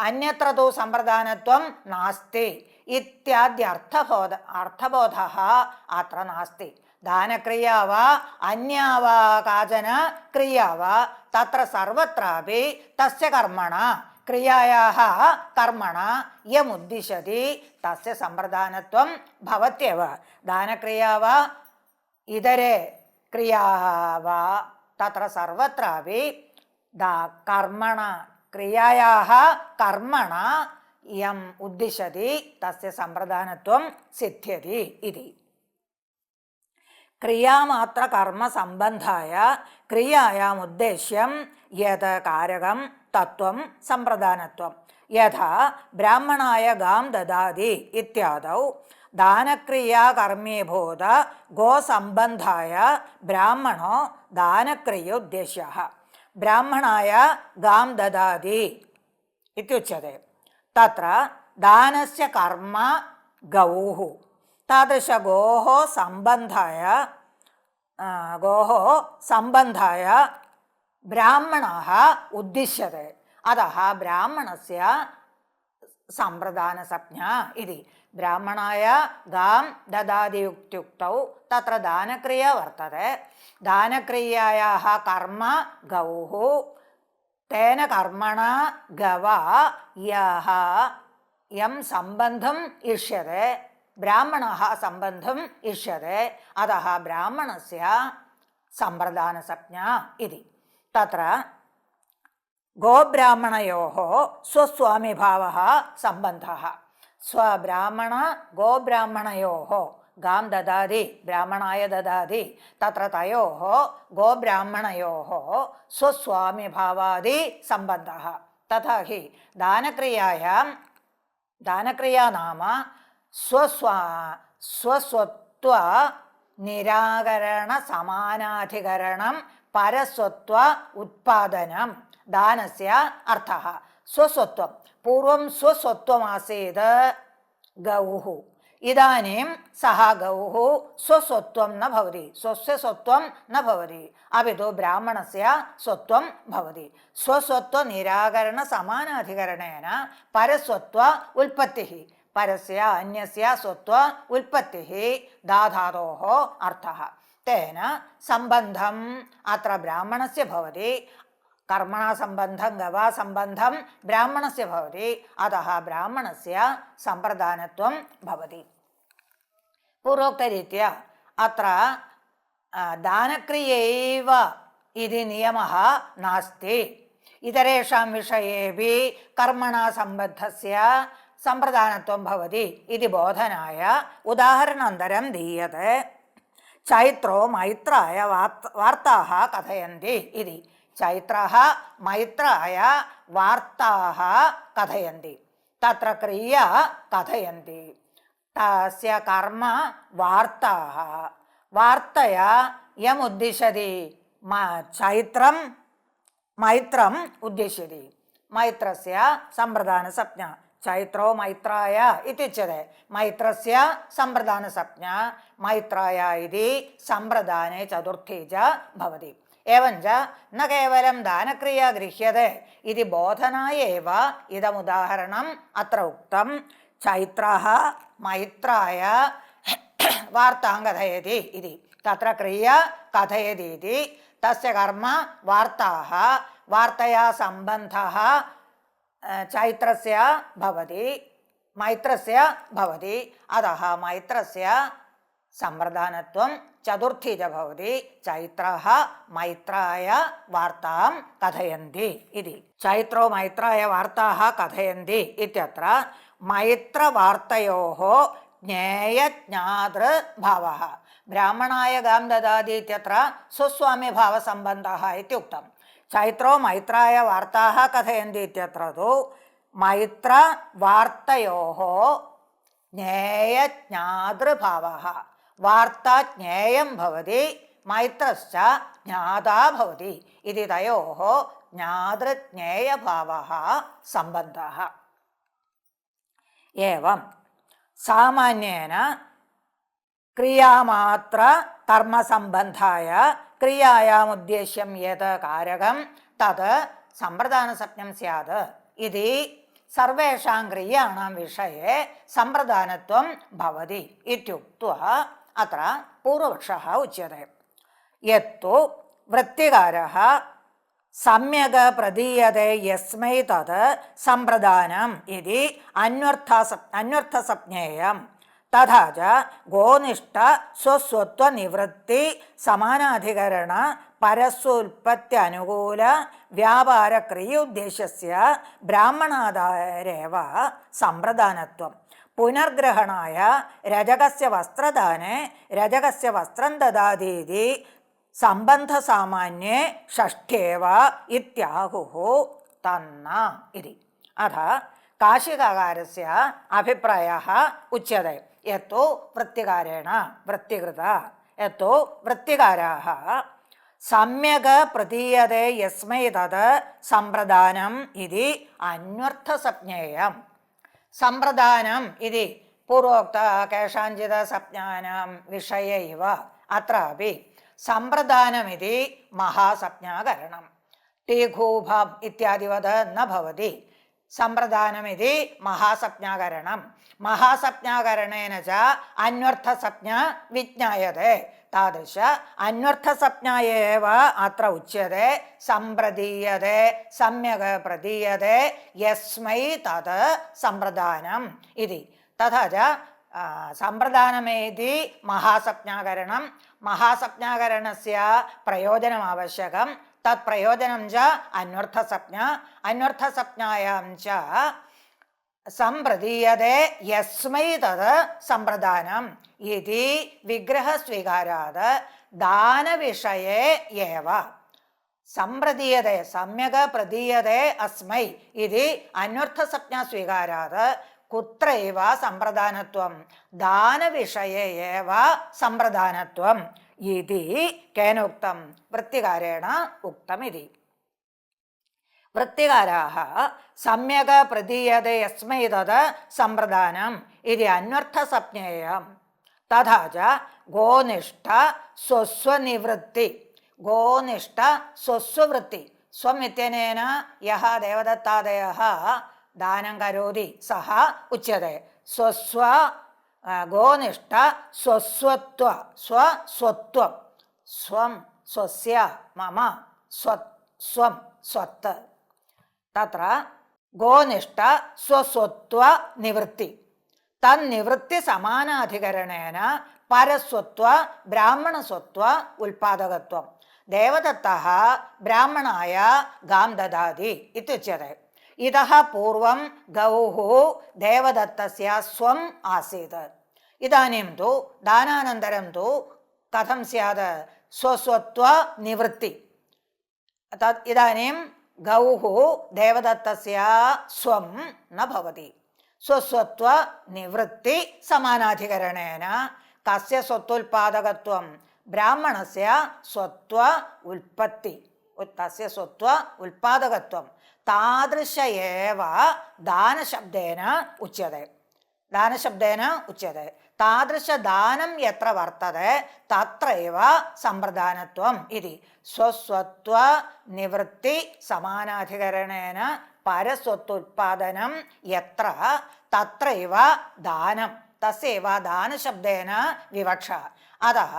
അന്യത്ര തു സമ്പ്രദാനത്വം നാസ്തി ഇത്യാദ്യർത്ഥബോധഃ അത്ര നാസ്തി. ദാനക്രിയാ വാ അന്യാ വാ കാചന ക്രിയാ വാ തത്ര സർവത്രാപി തസ്യ കർമ്മണ ക്രിയായാഃ കർമ്മണ യമുദ്ദിശതി തസ്യ സമ്പ്രദാനത്വം ഭവത്യവ. ദാനക്രിയാ വാ ഇതരേ ക്രിയാ വാ തത്ര സർവത്രാപി കർമ്മണ ക്രിയായാഃ കർമ്മണ യം ഉദ്ദിശതി തസ്യ സമ്പ്രദാനത്വം സിദ്ധ്യതി ഇതി. ക്രിയാമാത്ര കർമ്മ സംബന്ധായ ക്രിയായാം ഉദ്ദേശ്യം യത് കാരകം തത്വം സമ്പ്രദാനത്വം. യഥാ ബ്രാഹ്മണായ ഗാം ദദാതി ഇത്യാദൗ ദാനക്രിയാ കർമ്മീഭൂത ഗോസംബന്ധായ ബ്രാഹ്മണോ ദാനക്രിയോദ്ദേശ്യഃ. ബ്രാഹ്മണായ ഗാം ദദാതി ഇത്യുച്യത്തെ. തത്ര ദാനസ്യ കർമ്മ ഗൗഃ. താദൃശ ഗോഃ സംബന്ധായ ബ്രാഹ്മണഃ ഉദ്ദിശ്യത്തെ. അതഃ ബ്രാഹ്മണസ്യ സമ്പ്രദാനസഞ്ജ ഇതി. ബ്രാഹ്മണായ ഗാം ദദാതി ഇത്യുക്തൗ തത്ര ദാനക്രിയ വർത്തതെ. ദാനക്രിയായാഃ കർമ്മ ഗൗഃ തേന കർമ്മണ ഗവാ യം സംബന്ധം ഇഷ്യത്തെ ബ്രാഹ്മണഃ സംബന്ധം ഇഷ്യത്തെ. അതഃ ബ്രാഹ്മണസ്യ സമ്പ്രദാനസഞ്ജ ഇതി. തത്ര ഗോബ്രാഹ്മണയോഃ സ്വസ്വാമിഭാവഃ സംബന്ധഃ. സ്വബ്രാഹ്മണ ഗോബ്രാഹ്മണയോഃ ഗാം ദദാതി ബ്രാഹ്മണായ ദദാതി തത്ര തയോഃ ഗോബ്രാഹ്മണയോഃ സ്വസ്വാമിഭാവാദി സംബന്ധഃ. തഥാ ഹി ദാനക്രിയാ നാമ സ്വസ്വത്വ നിരാകരണ സമാനാധികരണം പരസ്വത്വ ഉത്പാദനം ദാനസ്യ അർത്ഥഃ. സ്വസ്വത്വം പൂർവം സ്വസ്വത്വമാസീത് ഗൗഃ. ഇദാനീം സഹ ഗൗഃ സ്വസ്വത്വം ന ഭവതി. സ്വസ്യ സ്വത്വം ന ഭവതി അപിതു ബ്രാഹ്മണസ്യ സ്വത്വം ഭവതി. സ്വസ്വത്വ നിരാകരണ സമാനാധികരണേന പരസ്വത്വ ഉൽപ്പത്തിഃ. പരസ്യ അന്യസ്യ സ്വത്വ ഉൽപ്പത്തിഃ ധാധാതോഃ അർത്ഥഃ. തേന സംബന്ധം അത്ര ബ്രാഹ്മണസ്യ ഭവതി. കർമ്മണ സംബന്ധം ഗവാ സംബന്ധം ബ്രാഹ്മണസ്യ ഭവതി. അതഃ ബ്രാഹ്മണസ്യ സമ്പ്രദാനത്വം ഭവതി. പൂർവോക്തരീത്യാ അത്ര ദാനക്രിയൈവ ഇതി നിയമഃ നാസ്തി. ഇതരേഷാം വിഷയേപി കർമ്മണ സംബദ്ധസ്യ സമ്പ്രദാനത്വം ഭവതി ഇതി ബോധനായ ഉദാഹരണാന്തരം ദീയത്തെ. ചൈത്രോ മൈത്രായ വാർത്താഃ കഥയന്തി ഇതി. ചൈത്രഃ മൈത്രായ വാർത്താഃ കഥയന്തി. തത്ര ക്രിയ കഥയന്തി. തസ്യ കർമ്മ വാർത്താഃ. വാർത്തയാ യമുദ്ദിശതി ചൈത്രം മൈത്രം ഉദ്ദിശ്യതി. मैत्रस्य सम्प्रदानसंज्ञा चैत्रो मैत्राय इत्युच्यते मैत्रस्य सम्प्रदानसंज्ञा मैत्राय इति सम्प्रदाने चतुर्थी च भवति। एवञ्च न केवलं दानक्रिया गृह्यते इति बोधनाय एव इदमुदाहरणम् अत्र उक्तं। चैत्रः मैत्राय वार्तां कथयति इति तत्र क्रिया कथयति इति तस्य कर्म वार्ताः वार्तया सम्बन्धः चैत्रस्य भवति मैत्रस्य भवति। अतः मैत्रस्य सम्प्रदानत्वं चतुर्थी च भवति। चैत्रः मैत्राय वार्तां कथयन्ति इति। चैत्रो मैत्राय वार्ताः कथयन्ति इत्यत्र मैत्रवार्तयोः ज्ञेयज्ञातृभावः ब्राह्मणाय गां ददाति इत्यत्र सुस्वाम्यभावसम्बन्धः इत्युक्तं। चैत्रो मैत्राय वार्ताः कथयन्ति इत्यत्र तु मैत्रवार्तयोः ज्ञेयज्ञातृभावः वार्ता ज्ञेयं भवति मैत्रश्च ज्ञाता भवति इति तयोः ज्ञातृज्ञेयभावः सम्बन्धः। एवं सामान्येन क्रियामात्र कर्मसम्बन्धाय क्रियायामुद्देश्यं यत् कारकं तत् सम्प्रदानसंज्ञं स्यात् इति सर्वेषां क्रियाणां विषये सम्प्रदानत्वं भवति इत्युक्त्वा अत्र पूर्वपक्षः उच्यते। यत्तु वृत्तिकारः सम्यक् प्रदीयते यस्मै तत् सम्प्रदानम् इति अन्वर्थसंज्ञेयम् तथा च गोनिष्ठ स्वस्वत्वनिवृत्ति समानाधिकरण परस्योत्पत्त्यनुकूल व्यापारक्रियोद्देश्यस्य ब्राह्मणादारेव सम्प्रदानत्वं पुनर्ग्रहणाय रजकस्य वस्त्रदाने रजकस्य वस्त्रं ददातीति सम्बन्धसामान्ये षष्ठ्येव इत्याहुः तन्न इति। अथ काशिकाकारस्य अभिप्रायः उच्यते। यत्तु वृत्तिकारेण वृत्तिकृता यत्तु वृत्तिकाराः सम्यक् प्रतीयते यस्मै तत् सम्प्रदानम् इति अन्वर्थसंज्ञेयम्। सम्प्रदानम् इति पूर्वोक्त केषाञ्चित् संज्ञानां विषये इव अत्रापि सम्प्रदानमिति महासंज्ञाकरणं टीघूभम् इत्यादिवत् न भवति। सम्प्रदानमिति महासंज्ञाकरणं महासंज्ञाकरणेन च अन्वर्थसंज्ञा विज्ञायते। तादृश अन्वर्थसंज्ञा एव अत्र उच्यते। सम्प्रदीयते सम्यक् प्रदीयते यस्मै तत् सम्प्रदानम् इति। तथा च सम्प्रदानमिति महासंज्ञाकरणं महासंज्ञाकरणस्य प्रयोजनम् आवश्यकं तत् प्रयोजनं च अन्वर्थसंज्ञा अन्वर्थसंज्ञायां च सम्प्रदीयते यस्मै तत् सम्प्रदानम् इति विग्रहस्वीकारात् दानविषये एव सम्प्रदीयते सम्यक् प्रदीयते अस्मै इति अन्वर्थसंज्ञास्वीकारात् कुत्रैव सम्प्रदानत्वं दानविषये एव सम्प्रदानत्वम् इति केन उक्तं वृत्तिकारेण उक्तमिति। वृत्तिकाराः सम्यक् प्रदीयते यस्मै तत् सम्प्रदानम् इति अन्वर्थसंज्ञेयम्। तथा च गोनिष्ठ स्वस्वनिवृत्ति गोनिष्ठ स्वस्ववृत्ति स्वम् इत्यनेन यः देवदत्तादयः दानं करोति सः उच्यते। स्वस्व गोनिष्ठ स्वस्वत्व स्वस्वत्वं स्वं स्वस्य मम स्वं स्वत् तत्र गोनिष्ठ स्वस्वत्व निवृत्ति तन्निवृत्ति समानाधिकरणेन परस्वत्व ब्राह्मणस्वत्व उत्पादकत्वं देवदत्तः ब्राह्मणाय गां ददाति इत्युच्यते। इतः पूर्वं गौः देवदत्तस्य स्वम् आसीत्। इदानीं तु दानानन्तरं तु कथं स्यात् स्वस्वत्व निवृत्ति तत् इदानीं गौः देवदत्तस्य स्वं न भवति। स्वस्वत्व निवृत्ति समानाधिकरणेन कस्य स्वत्वोत्पादकत्वं ब्राह्मणस्य स्वत्व उत्पत्ति തസ്യ സ്വത്വ ഉൽപാദകത്വം താദൃശ ഏവ ദാനശബ്ദേന ഉച്യത്തെ. ദാനശബ്ദേന ഉച്യത്തെ. താദൃശദാനം യത്ര വർത്തതെ തത്രൈവ സമ്പ്രദാനത്വം ഇതി. സ്വസ്വത്വ നിവൃത്തി സമാനാധികരണേന പരസ്വത്വോത്പാദനം യത്ര തത്രൈവ ദാനം തസ്യൈവ ദാനശബ്ദേന വിവക്ഷ. അതഃ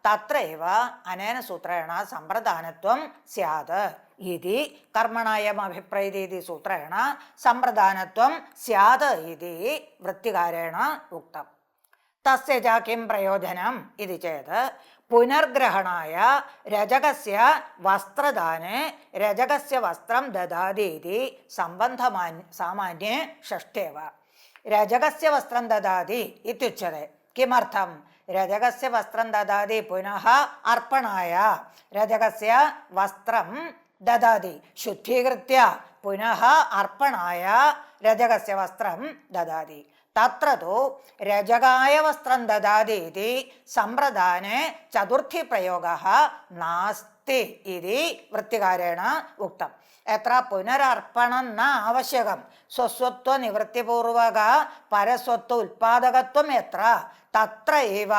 തത്രൈവ അനേന സൂത്രേണ സമ്പ്രദാനത്വം സ്യാത് ഇതി. കർമ്മണായം അഭിപ്രൈതി സൂത്രേണ സമ്പ്രദാനത്വം സ്യാത് ഇതി വൃത്തികാരേണ ഉക്തം. തസ്യ ച കിം പ്രയോജനം ഇതി ചേത് പുനർഗ്രഹണായ രജകസ്യ വസ്ത്രദാനെ രജകസ്യ വസ്ത്രം ദദാതി ഇതി സാമാന്യേ ഷഷ്ഠേവ. രജകസ്യ വസ്ത്രം ദദാതി ഇത്യുച്യത്തെ. കിമർത്ഥം? രജകസ്യ വസ്ത്രം ദദാതി പുനഃ അർപ്പണായ രജകസ്യ വസ്ത്രം ദദാതി. ശുദ്ധീകൃത്യ പുനഃ അർപ്പണായ രജകസ്യ വസ്ത്രം ദദാതി. തത്ര തു രജകായ വസ്ത്രം ദദാതി ഇതി സമ്പ്രദാനെ ചതുർത്ഥി പ്രയോഗഃ നാസ്തി ഇതി വൃത്തികാരേണ ഉക്തം. എത്ര പുനരർപ്പണം ന ആവശ്യകം. സ്വസ്വത്വ നിവൃത്തിപൂർവക പരസ്വത്വ ഉൽപാദകത്വം എത്ര തത്ര ഏവ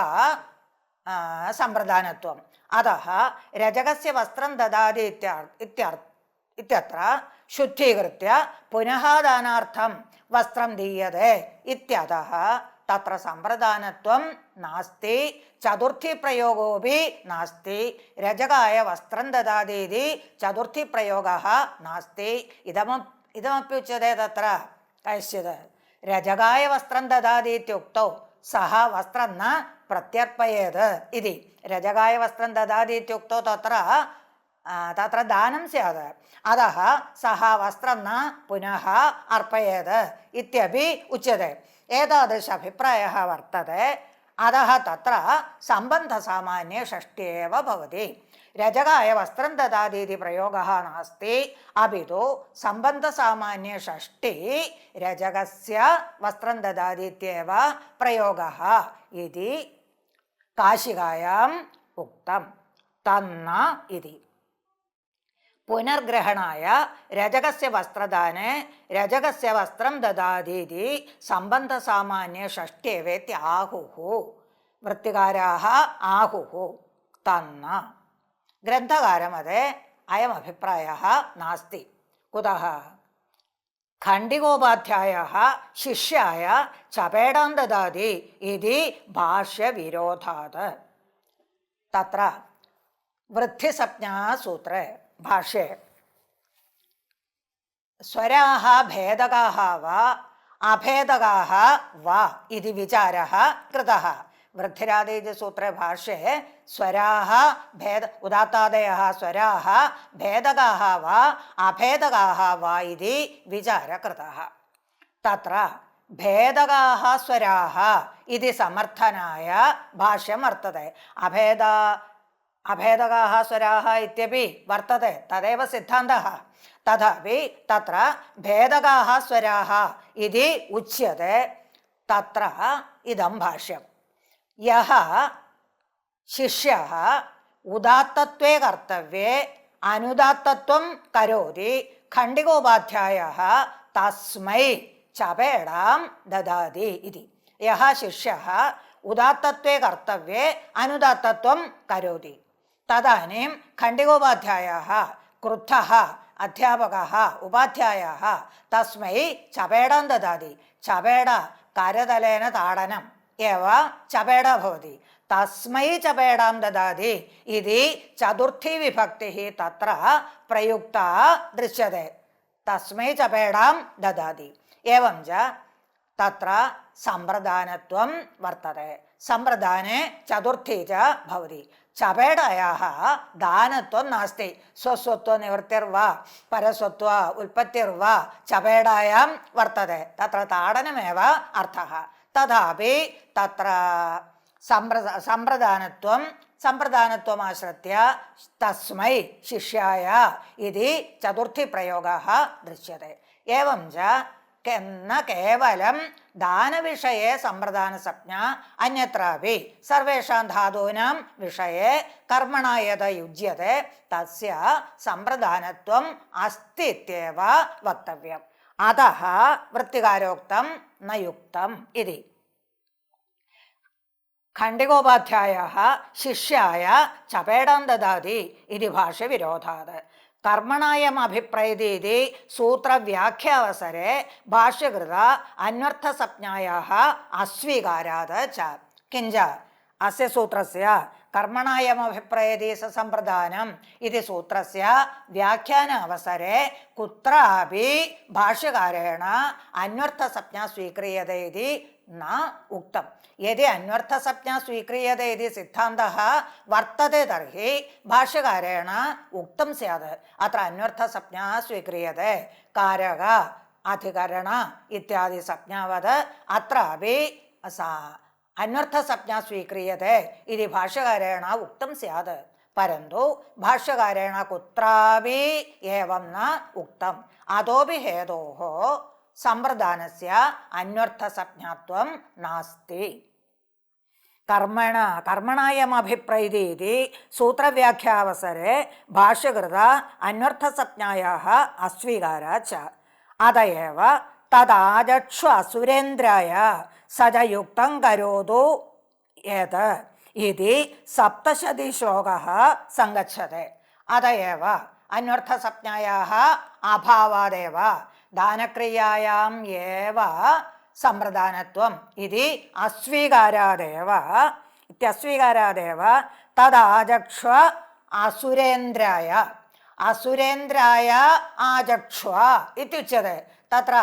സമ്പ്രദാനത്വം. അതഃ രജകസ്യ വസ്ത്രം ദദാതി ഇത്യത്ര ശുദ്ധീകൃത്യ പുനഃ ദാനാർത്ഥം വസ്ത്രം ദീയതേ ഇത്യതഃ തത്ര സമ്പ്രദാനത്വം നാസ്തി. ചതുർത്ഥി പ്രയോഗോപി നാസ്തി. രജകായ വസ്ത്രം ദദാതീതി ചതുർത്ഥി പ്രയോഗഃ നാസ്തി. ഇതമപ്യുച്യത്തെ തത്ര കശ്ചിത് രജകായ വസ്ത്രം ദദാതി ഇത്യുക്തൗ സഹ വസ്ത്രം ന പ്രത്യർപ്പയേത് ഇതി. രജകായ വസ്ത്രം ദദാതി ഇത്യുക്തൗ തത്ര ദാനം സ്യാത്. അതഃ സഹ വസ്ത്രം ന പുനഃ അർപ്പയേത് ഇത്യപി ഉച്യത്തെ. ഏതാദൃശ അഭിപ്രായः വർത്തते. അതः തത്ര സംബന്ധസാമാന്യേ ഷഷ്ഠ്യേവ ഭവതി. രജകായ വസ്ത്രം ദദാതീതി പ്രയോഗः നാസ്തി. അപിതു സംബന്ധസാമാന്യേ ഷഷ്ഠി രജകസ്യ വസ്ത്രം ദദാതീത്യേവ പ്രയോഗः ഇതി കാശികായാം ഉക്തം. തന്ന ഇതി. പുനർഗ്രഹണായ രജകസ്യ വസ്ത്രദാനെ രജകസ്യ വസ്ത്രം ദദാതീതി സംബന്ധസാമാന്യ ഷഷ്ഠ്യേവേത്തി ആഹുഹു. വൃത്തികാരാः ആഹുഹു തന്ന. ഗ്രന്ഥകാരമതെ അയമഭിപ്രായः നാസ്തി. കുതഃ? ഖണ്ഡികോപാധ്യായः ശിഷ്യായ ചപേടാം ദദാതി ഇതി ഭാഷ്യവിരോധാത്. തത്ര വൃദ്ധിസഞ്ജ്ഞാസൂത്രേ ഭാഷ്ये സ്വരാः ഭേദകാः वा അഭേദകാः वा इति विचारः कृतः. वृद्धिरादीति सूत्रे भाष्ये स्वराः भेद उदात्तादयः स्वराः भेदकाः वा अभेदकाः वा इति विचारः कृतः. तत्र भेदकाः स्वराः इति समर्थनाय भाष्यं वर्तते. अभेदकाः स्वराः इत्यपि वर्तते. तदेव सिद्धान्तः. तथापि तत्र भेदकाः स्वराः इति उच्यते. तत्र इदं भाष्यं यः शिष्यः उदात्तत्वे कर्तव्ये अनुदात्तत्वं करोति खण्डिकोपाध्यायः तस्मै चपेडां ददाति इति. यः शिष्यः उदात्तत्वे कर्तव्ये अनुदात्तत्वं करोति तदानीं खण्डिकोपाध्यायः क्रुद्धः अध्यापकः उपाध्यायः तस्मै चपेडां ददाति. चपेडा करतलेन ताडनम् एव चपेडा भवति. तस्मै चपेडां ददाति इति चतुर्थी विभक्तिः तत्र प्रयुक्ता दृश्यते. तस्मै चपेडां ददाति. एवं च तत्र सम्प्रदानत्वं वर्तते. सम्प्रदाने चतुर्थी च भवति. चपेडायाः दानत्वं नास्ति. स्वस्वत्वनिवृत्तिर्वा परस्वत्व उत्पत्तिर्वा चपेडायां वर्तते. तत्र ताडनमेव अर्थः. तथापि तत्र सम्प्रदानत्वमाश्रित्य तस्मै शिष्याय इति चतुर्थी प्रयोगः दृश्यते. एवं च न केवलं दानविषये सम्प्रदानसंज्ञा अन्यत्रापि सर्वेषां धातूनां विषये कर्मणा यदा युज्यते तस्य सम्प्रदानत्वम् अस्ति इत्येव वक्तव्यम्. अतः वृत्तिकारोक्तं न युक्तम् इति. खण्डिकोपाध्यायः शिष्याय चपेडं ददाति इति भाष्यविरोधात् कर्मणायमभिप्रैति इति सूत्रव्याख्यावसरे भाष्यकृत अन्वर्थसंज्ञायाः अस्वीकारात् च. किञ्च अस्य सूत्रस्य कर्मणायमभिप्रैति सम्प्रदानम् इति सूत्रस्य व्याख्यानावसरे कुत्रापि भाष्यकारेण अन्वर्थसंज्ञा स्वीक्रियते इति न उक्तम्. यदि अन्वर्थसंज्ञा स्वीक्रियते इति सिद्धान्तः वर्तते तर्हि भाष्यकारेण उक्तं स्यात्. अत्र अन्वर्थसंज्ञा स्वीक्रियते कारक अधिकरण इत्यादि संज्ञावत् अत्रापि अन्वर्थसंज्ञा स्वीक्रियते इति भाष्यकारेण उक्तं स्यात्. परन्तु भाष्यकारेण कुत्रापि एवं न उक्तम्. अतोपि हेतोः सम्प्रदानस्य अन्वर्थसंज्ञात्वं नास्ति. कर्मणायमभिप्रैति इति सूत्रव्याख्यावसरे भाष्यकृत अन्वर्थसंज्ञायाः अस्वीकारात् च. अत एव तदाजक्षु असुरेन्द्राय स च युक्तं करोतु एतत् इति सप्तशतीश्लोकः सङ्गच्छते. अत एव अन्वर्थसंज्ञायाः अभावादेव दानक्रियायाम् एव सम्प्रदानत्वम् इति अस्वीकारादेव तदाजक्ष्व असुरेन्द्राय आजक्ष्व इत्युच्यते. तत्र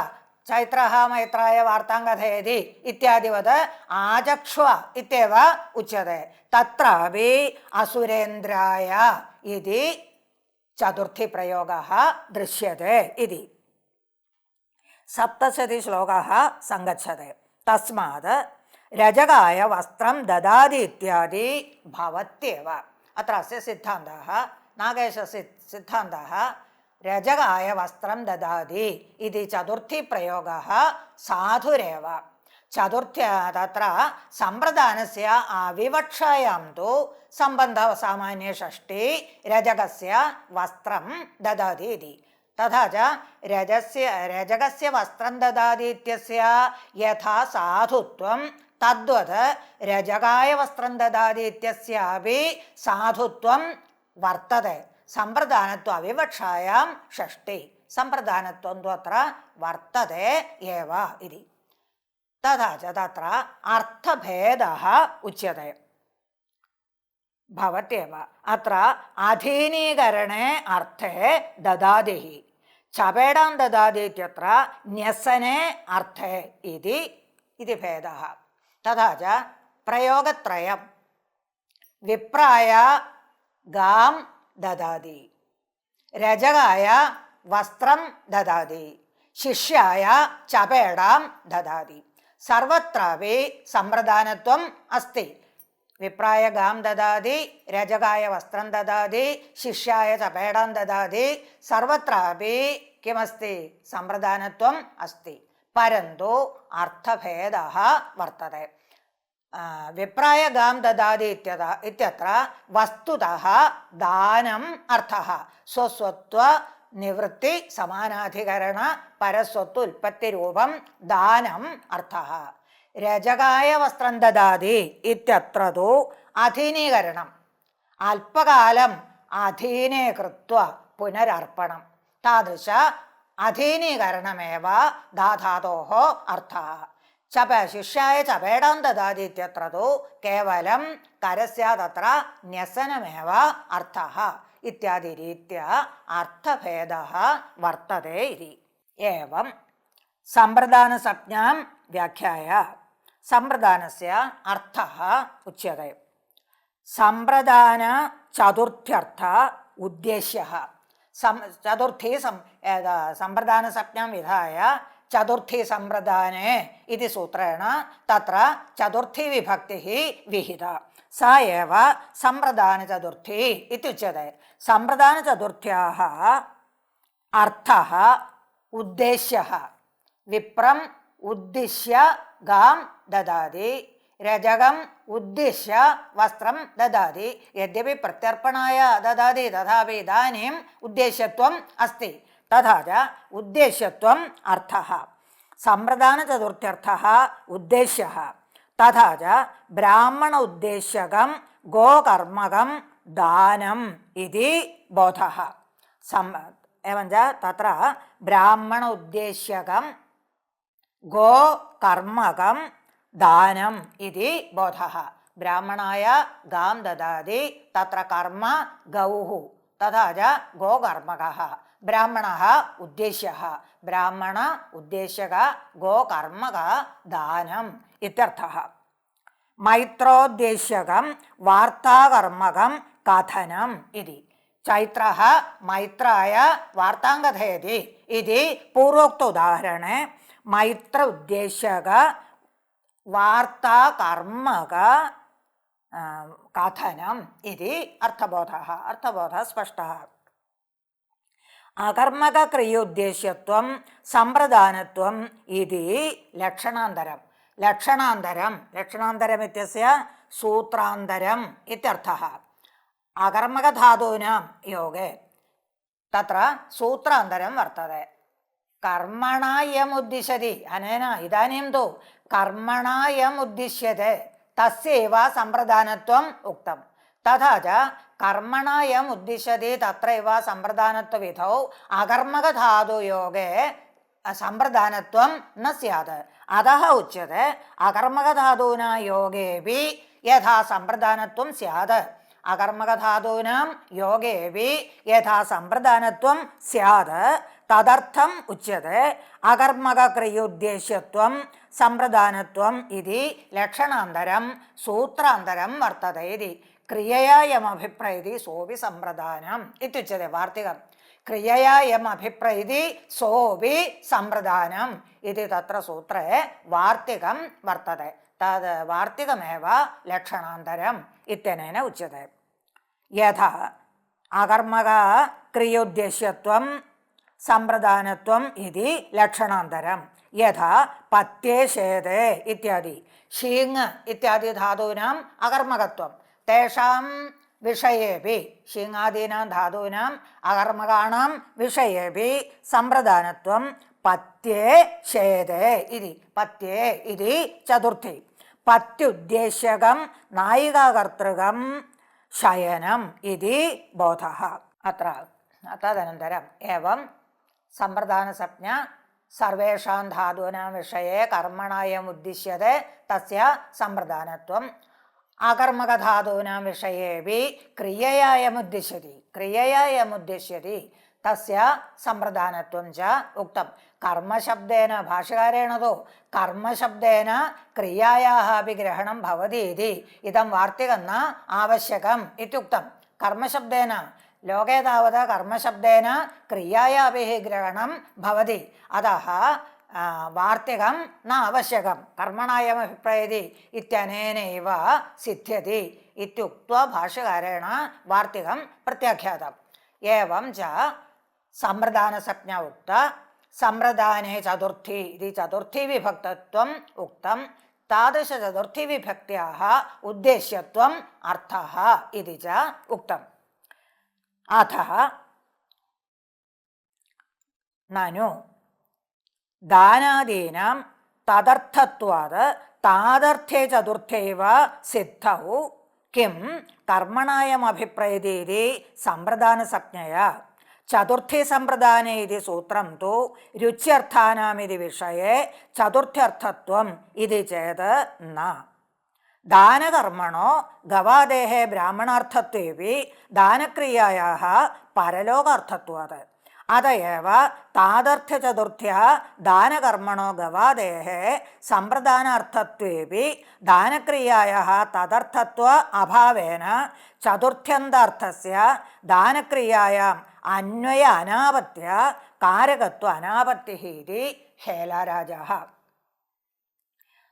चैत्रः मैत्राय वार्तां कथयति इत्यादिवत् आजक्ष्व इत्येव उच्यते. तत्रापि असुरेन्द्राय इति चतुर्थीप्रयोगः दृश्यते इति. सप्तशतीश्लोकः सङ्गच्छते. तस्मात् रजकाय वस्त्रं ददाति इत्यादि भवत्येव. अत्र अस्य सिद्धान्तः नागेशसिद्धान्तः रजकाय वस्त्रं ददाति इति चतुर्थीप्रयोगः साधुरेव. चतुर्थ्या तत्र सम्प्रदानस्य अविवक्षायां तु सम्बन्धः सामान्ये षष्ठी रजकस्य वस्त्रं ददाति इति. तथा च रजकस्य वस्त्रं ददाति इत्यस्य यथा साधुत्वं तद्वत् रजकाय वस्त्रं ददाति इत्यस्यापि साधुत्वं वर्तते. सम्प्रदानत्व अविवक्षायां षष्ठी सम्प्रदानत्वं तु अत्र वर्तते एव इति. तथा च तत्र अर्थभेदः उच्यते भवत्येव. अत्र अधीनीकरणे अर्थे ददातिः चपेडां ददाति इत्यत्र न्यसने अर्थे इति भेदः. तथा च प्रयोगत्रयं विप्राय गां ददाति, रजकाय वस्त्रं ददाति, शिष्याय चपेडां ददाति. सर्वत्रापि सम्प्रदानत्वम् अस्ति. विप्राय गां ददाति, रजकाय वस्त्रं ददाति, शिष्याय चपेडां ददाति. सर्वत्रापि किमस्ति? सम्प्रदानत्वम् अस्ति. परन्तु अर्थभेदः वर्तते. विप्राय गां ददाति इत्यत्र वस्तुतः दानम् अर्थः. स्वस्वत्व निवृत्ति समानाधिकरण परस्वत्व उत्पत्तिरूपं दानम् अर्थः. रजकाय वस्त्रं ददाति इत्यत्र तु अधीनीकरणम्, अल्पकालम् अधीने कृत्वा पुनरर्पणं, तादृश अधीनीकरणमेव धातोः अर्थः. शिष्याय चपेडां ददाति इत्यत्र तु केवलं करस्य तत्र न्यसनमेव अर्थः इत्यादिरीत्या अर्थभेदः वर्तते इति. एवं सम्प्रदानसंज्ञां व्याख्याय सम्प्रदानस्य अर्थः उच्यते. सम्प्रदान चतुर्थ्यर्थ उद्देश्यः. चतुर्थी सम्प्रदानसंज्ञां विधाय चतुर्थी सम्प्रदाने इति सूत्रेण तत्र चतुर्थी विभक्तिः विहिता. सा एव सम्प्रदानचतुर्थी इत्युच्यते. सम्प्रदानचतुर्थ्याः अर्थः उद्देश्यः വിപ്രം ഉദ്ദിശ്യ ഗാം ദദാതി രജകം ഉദ്ദിശ്യ വസ്ത്രം ദദാതി യദ്യപി പ്രത്യർപ്പണായ ദദാതി തഥാപി ഇദാനീം ഉദ്ദേശ്യത്വം അസ്തി തഥാ ച ഉദ്ദേശ്യത്വം അർത്ഥഃ സമ്പ്രദാന ചതുർത്ഥ്യർത്ഥഃ ഉദ്ദേശ്യഃ തഥാ ച ബ്രാഹ്മണ ഉദ്ദേശ്യകം ഗോകർമ്മകം ദാനം ഇതി ബോധഃ एवञ्च तत्र ब्राह्मण उद्देश्यकं गोकर्मकं दानम् इति बोधः ब्राह्मणाय गां ददाति तत्र कर्म गौः तथा च गोकर्मकः ब्राह्मणः उद्देश्यः ब्राह्मण उद्देश्यक गोकर्मक दानम् इत्यर्थः मैत्रोद्देश्यकं वार्ताकर्मकं कथनम् इति चैत्रः मैत्राय वार्तां कथयति इति पूर्वोक्त उदाहरणे मैत्र उद्देश्यक वार्ताकर्मक कथनम् इति अर्थबोधः स्पष्टः अकर्मक क्रियोद्देश्यत्वं सम्प्रदानत्वम् इति लक्षणान्तरम् इत्यस्य सूत्रान्तरम् इत्यर्थः अकर्मकधातूनां योगे तत्र सूत्रान्तरं वर्तते कर्मणा यमुद्दिश्यति अनेन इदानीं तु कर्मणा यमुद्दिश्यते तस्यैव सम्प्रदानत्वम् उक्तं तथा च कर्मणा यमुद्दिश्यति तत्रैव सम्प्रदानत्वविधौ अकर्मकधातुयोगे सम्प्रदानत्वं न स्यात् अतः उच्यते अकर्मकधातूनां योगेऽपि यथा सम्प्रदानत्वं स्यात् अकर्मकधातूनां योगेऽपि यथा सम्प्रदानत्वं स्यात् तदर्थम् उच्यते अकर्मकक्रियोद्देश्यत्वं सम्प्रदानत्वम् इति लक्षणान्तरं सूत्रान्तरं वर्तते इति क्रियया यमभिप्रैति सोऽपि सम्प्रदानम् इत्युच्यते वार्तिकं क्रियया यमभिप्रैति सोऽपि सम्प्रदानम् इति तत्र सूत्रे वार्तिकं वर्तते तद् वार्तिकमेव लक्षणान्तरम् इत्यनेन उच्यते यथा अकर्मक क्रियोद्देश्यत्वं सम्प्रदानत्वम् इति लक्षणान्तरं यथा पत्ये शेदे इत्यादि शीङ् इत्यादि धातूनाम् अकर्मकत्वं तेषां विषयेऽपि शीङादीनां धातूनाम् अकर्मकाणां विषयेऽपि सम्प्रदानत्वं पत्ये शेदे इति चतुर्थी पत्युद्देश्यकं नायिकाकर्तृकं शयनम् इति बोधः अत्र तदनन्तरम् एवं सम्प्रदानसंज्ञा सर्वेषां धातूनां विषये कर्मणायम् उद्दिश्यते तस्य सम्प्रदानत्वम् अकर्मकधातूनां विषयेऽपि क्रियया यमुद्दिश्यति तस्य सम्प्रदानत्वं च उक्तं कर्मशब्देन भाष्यकारेण तु कर्मशब्देन क्रियायाः अपि ग्रहणं भवति इति इदं वार्तिकं न आवश्यकम् इत्युक्तं कर्मशब्देन लोके तावत् कर्मशब्देन क्रियायाः ग्रहणं भवति अतः वार्तिकं न आवश्यकं कर्मणायमभिप्रैति इत्यनेनैव सिद्ध्यति इत्युक्त्वा भाष्यकारेण वार्तिकं प्रत्याख्यातम् एवं च सम्प्रदानसंज्ञा उक्ता सम्प्रदाने चतुर्थी इति चतुर्थी विभक्तत्वम् उक्तं तादृशचतुर्थी विभक्त्याः उद्देश्यत्वम् अर्थः इति च उक्तम् अतः ननु दानादीनां तदर्थत्वात् तादर्थे चतुर्थैव सिद्धौ किं कर्मणायमभिप्रैति इति सम्प्रदानसंज्ञया चतुर्थी सम्प्रदाने इति सूत्रं तु रुच्यर्थानामिति विषये चतुर्थ्यर्थत्वम् इति चेत् न दानकर्मणो गवादेः ब्राह्मणार्थत्वेऽपि दानक्रियायाः परलोकार्थत्वात् अतएव तादर्थचतुर्थ्या दानकर्मणो गवादेः सम्प्रदानार्थत्वेऽपि दानक्रियायाः तदर्थत्व अभावेन चतुर्थ्यन्तार्थस्य दानक्रियायाम् अन्वय अनापत्य कारकत्व अनापत्तिः इति हेलाराजः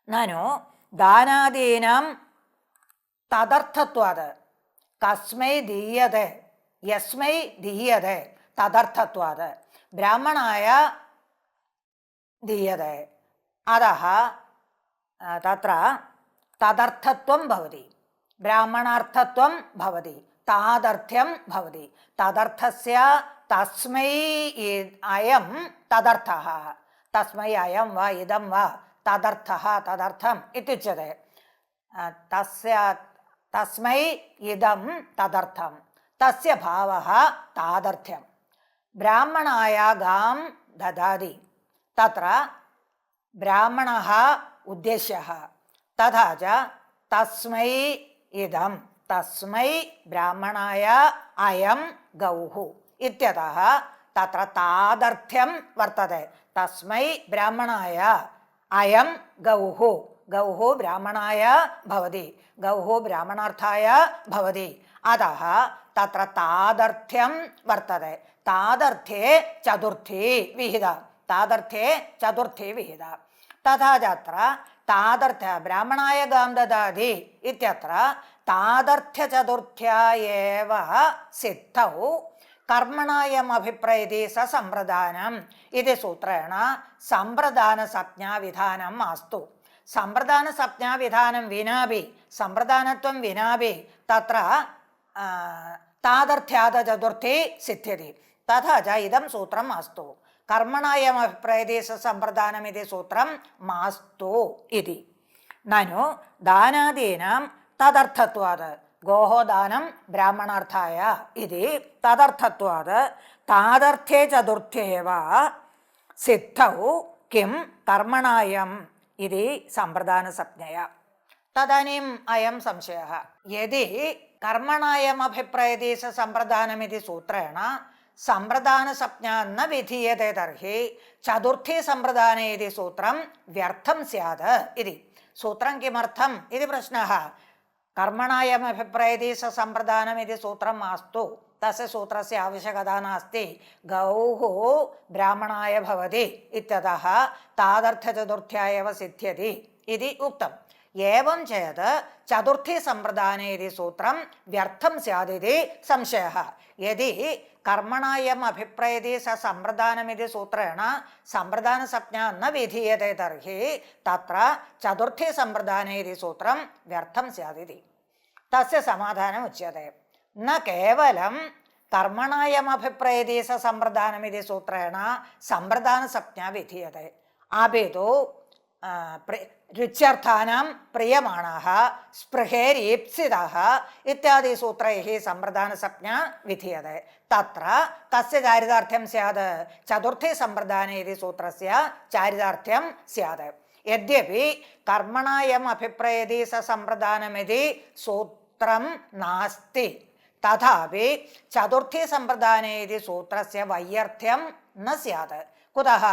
ननु दानादीनां तदर्थत्वात् कस्मै दीयते यस्मै दीयते तदर्थत्वात् ब्राह्मणाय दीयते। अतः तत्र तदर्थत्वं भवति, ब्राह्मणार्थत्वं भवति, तादर्थ्यं भवति। तदर्थस्य तस्मै अयं तदर्थः, तस्मै अयं वा इदं वा तदर्थः तदर्थम् इत्युच्यते। तस्मै इदं तदर्थं, तस्य भावः तादर्थ्यं। ब्राह्मणाय गां ददाति, तत्र ब्राह्मणः उद्देश्यः, तथा च तस्मै इदं, तस्मै ब्राह्मणाय अयं गौः इत्यतः तत्र तादर्थ्यं वर्तते। तस्मै ब्राह्मणाय अयं गौः, गौः ब्राह्मणाय भवति, गौः ब्राह्मणार्थाय भवति। अतः तत्र तादर्थ्यं वर्तते। तादर्थे चतुर्थी विहिता, तादर्थे चतुर्थी विहिता। तथा च अत्र तादर्थ ब्राह्मणाय गां ददाति इत्यत्र तादर्थ्यचतुर्थ्या एव सिद्धौ कर्मणायम् अभिप्रैति ससम्प्रदानम् इति सूत्रेण सम्प्रदानसंज्ञाविधानं मास्तु। सम्प्रदानसंज्ञाविधानं विनापि, सम्प्रदानत्वं विनापि तत्र तादर्थ्यादचतुर्थी सिद्ध्यति। तथा च इदं सूत्रं मास्तु। कर्मणायम् अभिप्रैति ससम्प्रदानमिति सूत्रं मास्तु इति। ननु दानादीनां तदर्थत्वात्, गोः दानं ब्राह्मणार्थाय इति तदर्थत्वात् तादर्थे चतुर्थे एव सिद्धौ किं कर्मणायम् इति सम्प्रदानसंज्ञया। तदानीम् अयं संशयः, यदि कर्मणायम् अभिप्रैति ससम्प्रदानमिति सूत्रेण सम्प्रदानसंज्ञा न विधीयते तर्हि चतुर्थी सम्प्रदाने इति सूत्रं व्यर्थं स्यात् इति। सूत्रं किमर्थम् इति प्रश्नः। कर्मणायम् अभिप्रैति ससम्प्रदानमिति सूत्रं मास्तु, तस्य सूत्रस्य आवश्यकता नास्ति। गौः ब्राह्मणाय भवति इत्यतः तादर्थचतुर्थ्या एव सिद्ध्यति इति उक्तम्। एवं चेत् चतुर्थी सम्प्रदाने इति सूत्रं व्यर्थं स्यादिति संशयः। यदि कर्मणायम् अभिप्रैति ससम्प्रदानमिति सूत्रेण सम्प्रदानसंज्ञा न विधीयते तर्हि तत्र चतुर्थी सम्प्रदाने इति सूत्रं व्यर्थं स्यादिति। तस्य समाधानम् उच्यते। न केवलं कर्मणायम् अभिप्रैति ससम्प्रदानमिति सूत्रेण सम्प्रदानसंज्ञा विधीयते, अपि तु रुच्यर्थानां प्रियमाणः, स्पृहेरीप्सितः इत्यादि सूत्रैः सम्प्रदानसंज्ञा विधीयते। तत्र कस्य चारितार्थ्यं स्यात्? चतुर्थी सम्प्रदाने इति सूत्रस्य चारितार्थ्यं स्यात्। यद्यपि कर्मणायम् अभिप्रैति ससम्प्रदानमिति सूत्रं नास्ति, तथापि चतुर्थी सम्प्रदाने इति सूत्रस्य वैयर्थ्यं न स्यात्। कुतः?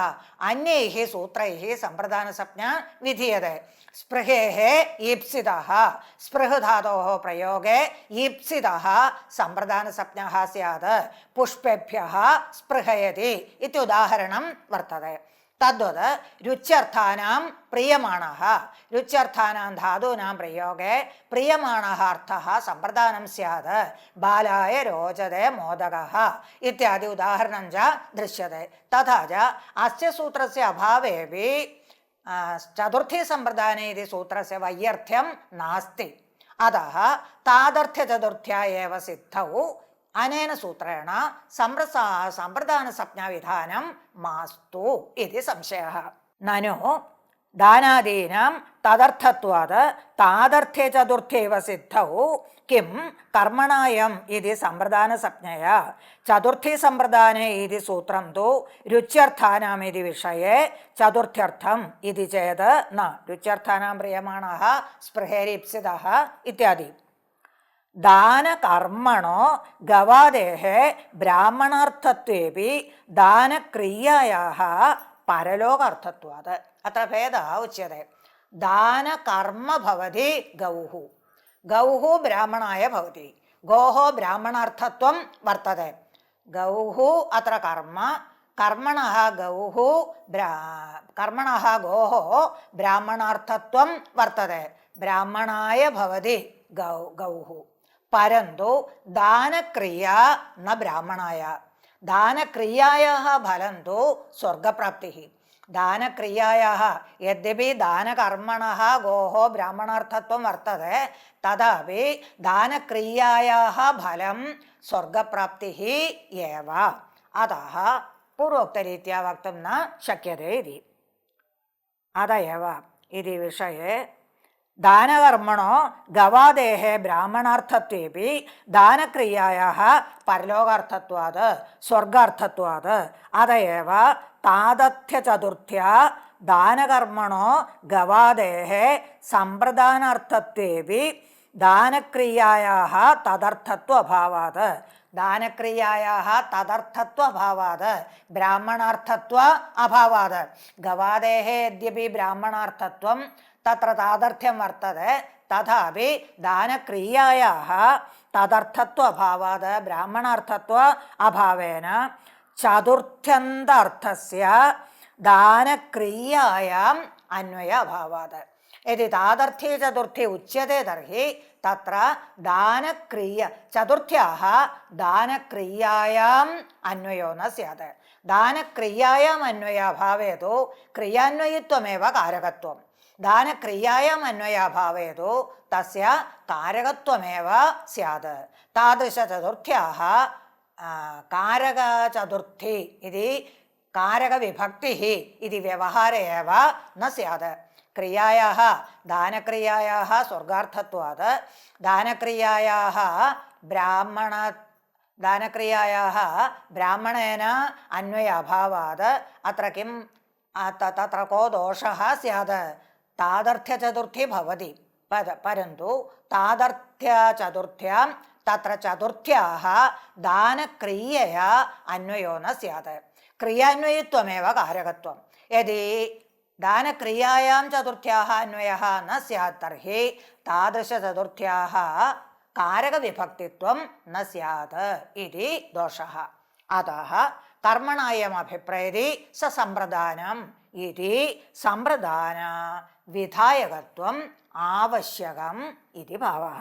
अन्यैः सूत्रैः सम्प्रदानसंज्ञा विधीयते। स्पृहेः ईप्सितः, स्पृह धातोः प्रयोगे ईप्सितः सम्प्रदानसंज्ञः स्यात्। पुष्पेभ्यः स्पृहयति इति उदाहरणं वर्तते। तद्वत् रुच्यर्थानां प्रियमाणः, रुच्यर्थानां धातूनां प्रयोगे प्रियमाणः अर्थः सम्प्रदानं स्यात्। बालाय रोचते मोदकः इत्यादि उदाहरणं च दृश्यते। तथा च अस्य सूत्रस्य अभावेपि चतुर्थी सम्प्रदाने इति सूत्रस्य वैयर्थ्यं नास्ति। अतः तादर्थ्यचतुर्थ्या एव सिद्धौ अनेन सूत्रेण सम्प्रदानसंज्ञाविधानं मास्तु इति संशयः। ननु दानादीनां तदर्थत्वात् तादर्थे चतुर्थेव सिद्धौ किं कर्मणायम् इति सम्प्रदानसंज्ञया। चतुर्थी सम्प्रदाने इति सूत्रं तु रुच्यर्थानाम् इति विषये चतुर्थ्यर्थम् इति चेत् न। रुच्यर्थानां प्रियमाणः, स्पृहेरीप्सितः इत्यादि। दानकर्मणो गवादेः ब्राह्मणार्थत्वेपि दानक्रियायाः परलोकार्थत्वात्। अत्र भेदः उच्यते। दानकर्म भवति गौः, गौः ब्राह्मणाय भवति, गोः ब्राह्मणार्थत्वं वर्तते। गौः अत्र कर्म, कर्मणः गौः कर्मणः गोः ब्राह्मणार्थत्वं वर्तते, ब्राह्मणाय भवति गौः। परन्तु दानक्रिया न ब्राह्मणाय। दानक्रियायाः फलं तु स्वर्गप्राप्तिः। दानक्रियायाः यद्यपि दानकर्मणः गोः ब्राह्मणार्थत्वं वर्तते तथापि दानक्रियायाः फलं स्वर्गप्राप्तिः एव। अतः पूर्वोक्तरीत्या वक्तुं न शक्यते इति। अत एव इति विषये दानकर्मणो गवादेः ब्राह्मणार्थत्वेपि दानक्रियायाः परलोकार्थत्वात् स्वर्गार्थत्वात् अत एव तादर्थ्यचतुर्थ्या दानकर्मणो गवादेः सम्प्रदानार्थत्वेपि दानक्रियायाः तदर्थत्वाभावात् दानक्रियायाः तदर्थत्वाभावात् ब्राह्मणार्थत्व अभावात् गवादेः यद्यपि ब्राह्मणार्थत्वं तत्र तादर्थ्यं वर्तते तथापि दानक्रियायाः तदर्थत्वाभावात् ब्राह्मणार्थत्व अभावेन चतुर्थ्यन्तर्थस्य दानक्रियायाम् अन्वय अभावात्। यदि तादर्थी चतुर्थी उच्यते तर्हि तत्र दानक्रिया चतुर्थ्याः दानक्रियायाम् अन्वयो न स्यात्। दानक्रियायाम् अन्वयाभावे तु क्रियान्वयित्वमेव कारकत्वं। दानक्रियायाम् अन्वयाभावे तु तस्य कारकत्वमेव स्यात्। तादृशचतुर्थ्याः कारकचतुर्थी इति कारकविभक्तिः इति व्यवहारे एव न स्यात्। क्रियायाः दानक्रियायाः स्वर्गार्थत्वात् दानक्रियायाः ब्राह्मणेन अन्वय अभावात् अत्र किं तत्र को दोषः स्यात्? तादर्थ्यचतुर्थी भवति परन्तु तादर्थ्यचतुर्थ्यां तत्र चतुर्थ्याः दानक्रियया अन्वयो न स्यात्। क्रियान्वयित्वमेव कारकत्वं। यदि दानक्रियायां चतुर्थ्याः अन्वयः न स्यात् तर्हि तादृशचतुर्थ्याः कारकविभक्तित्वं न स्यात् इति दोषः। अतः कर्मणायमभिप्रैति ससम्प्रदानम् इति सम्प्रदानविधायकत्वम् आवश्यकम् इति भावः।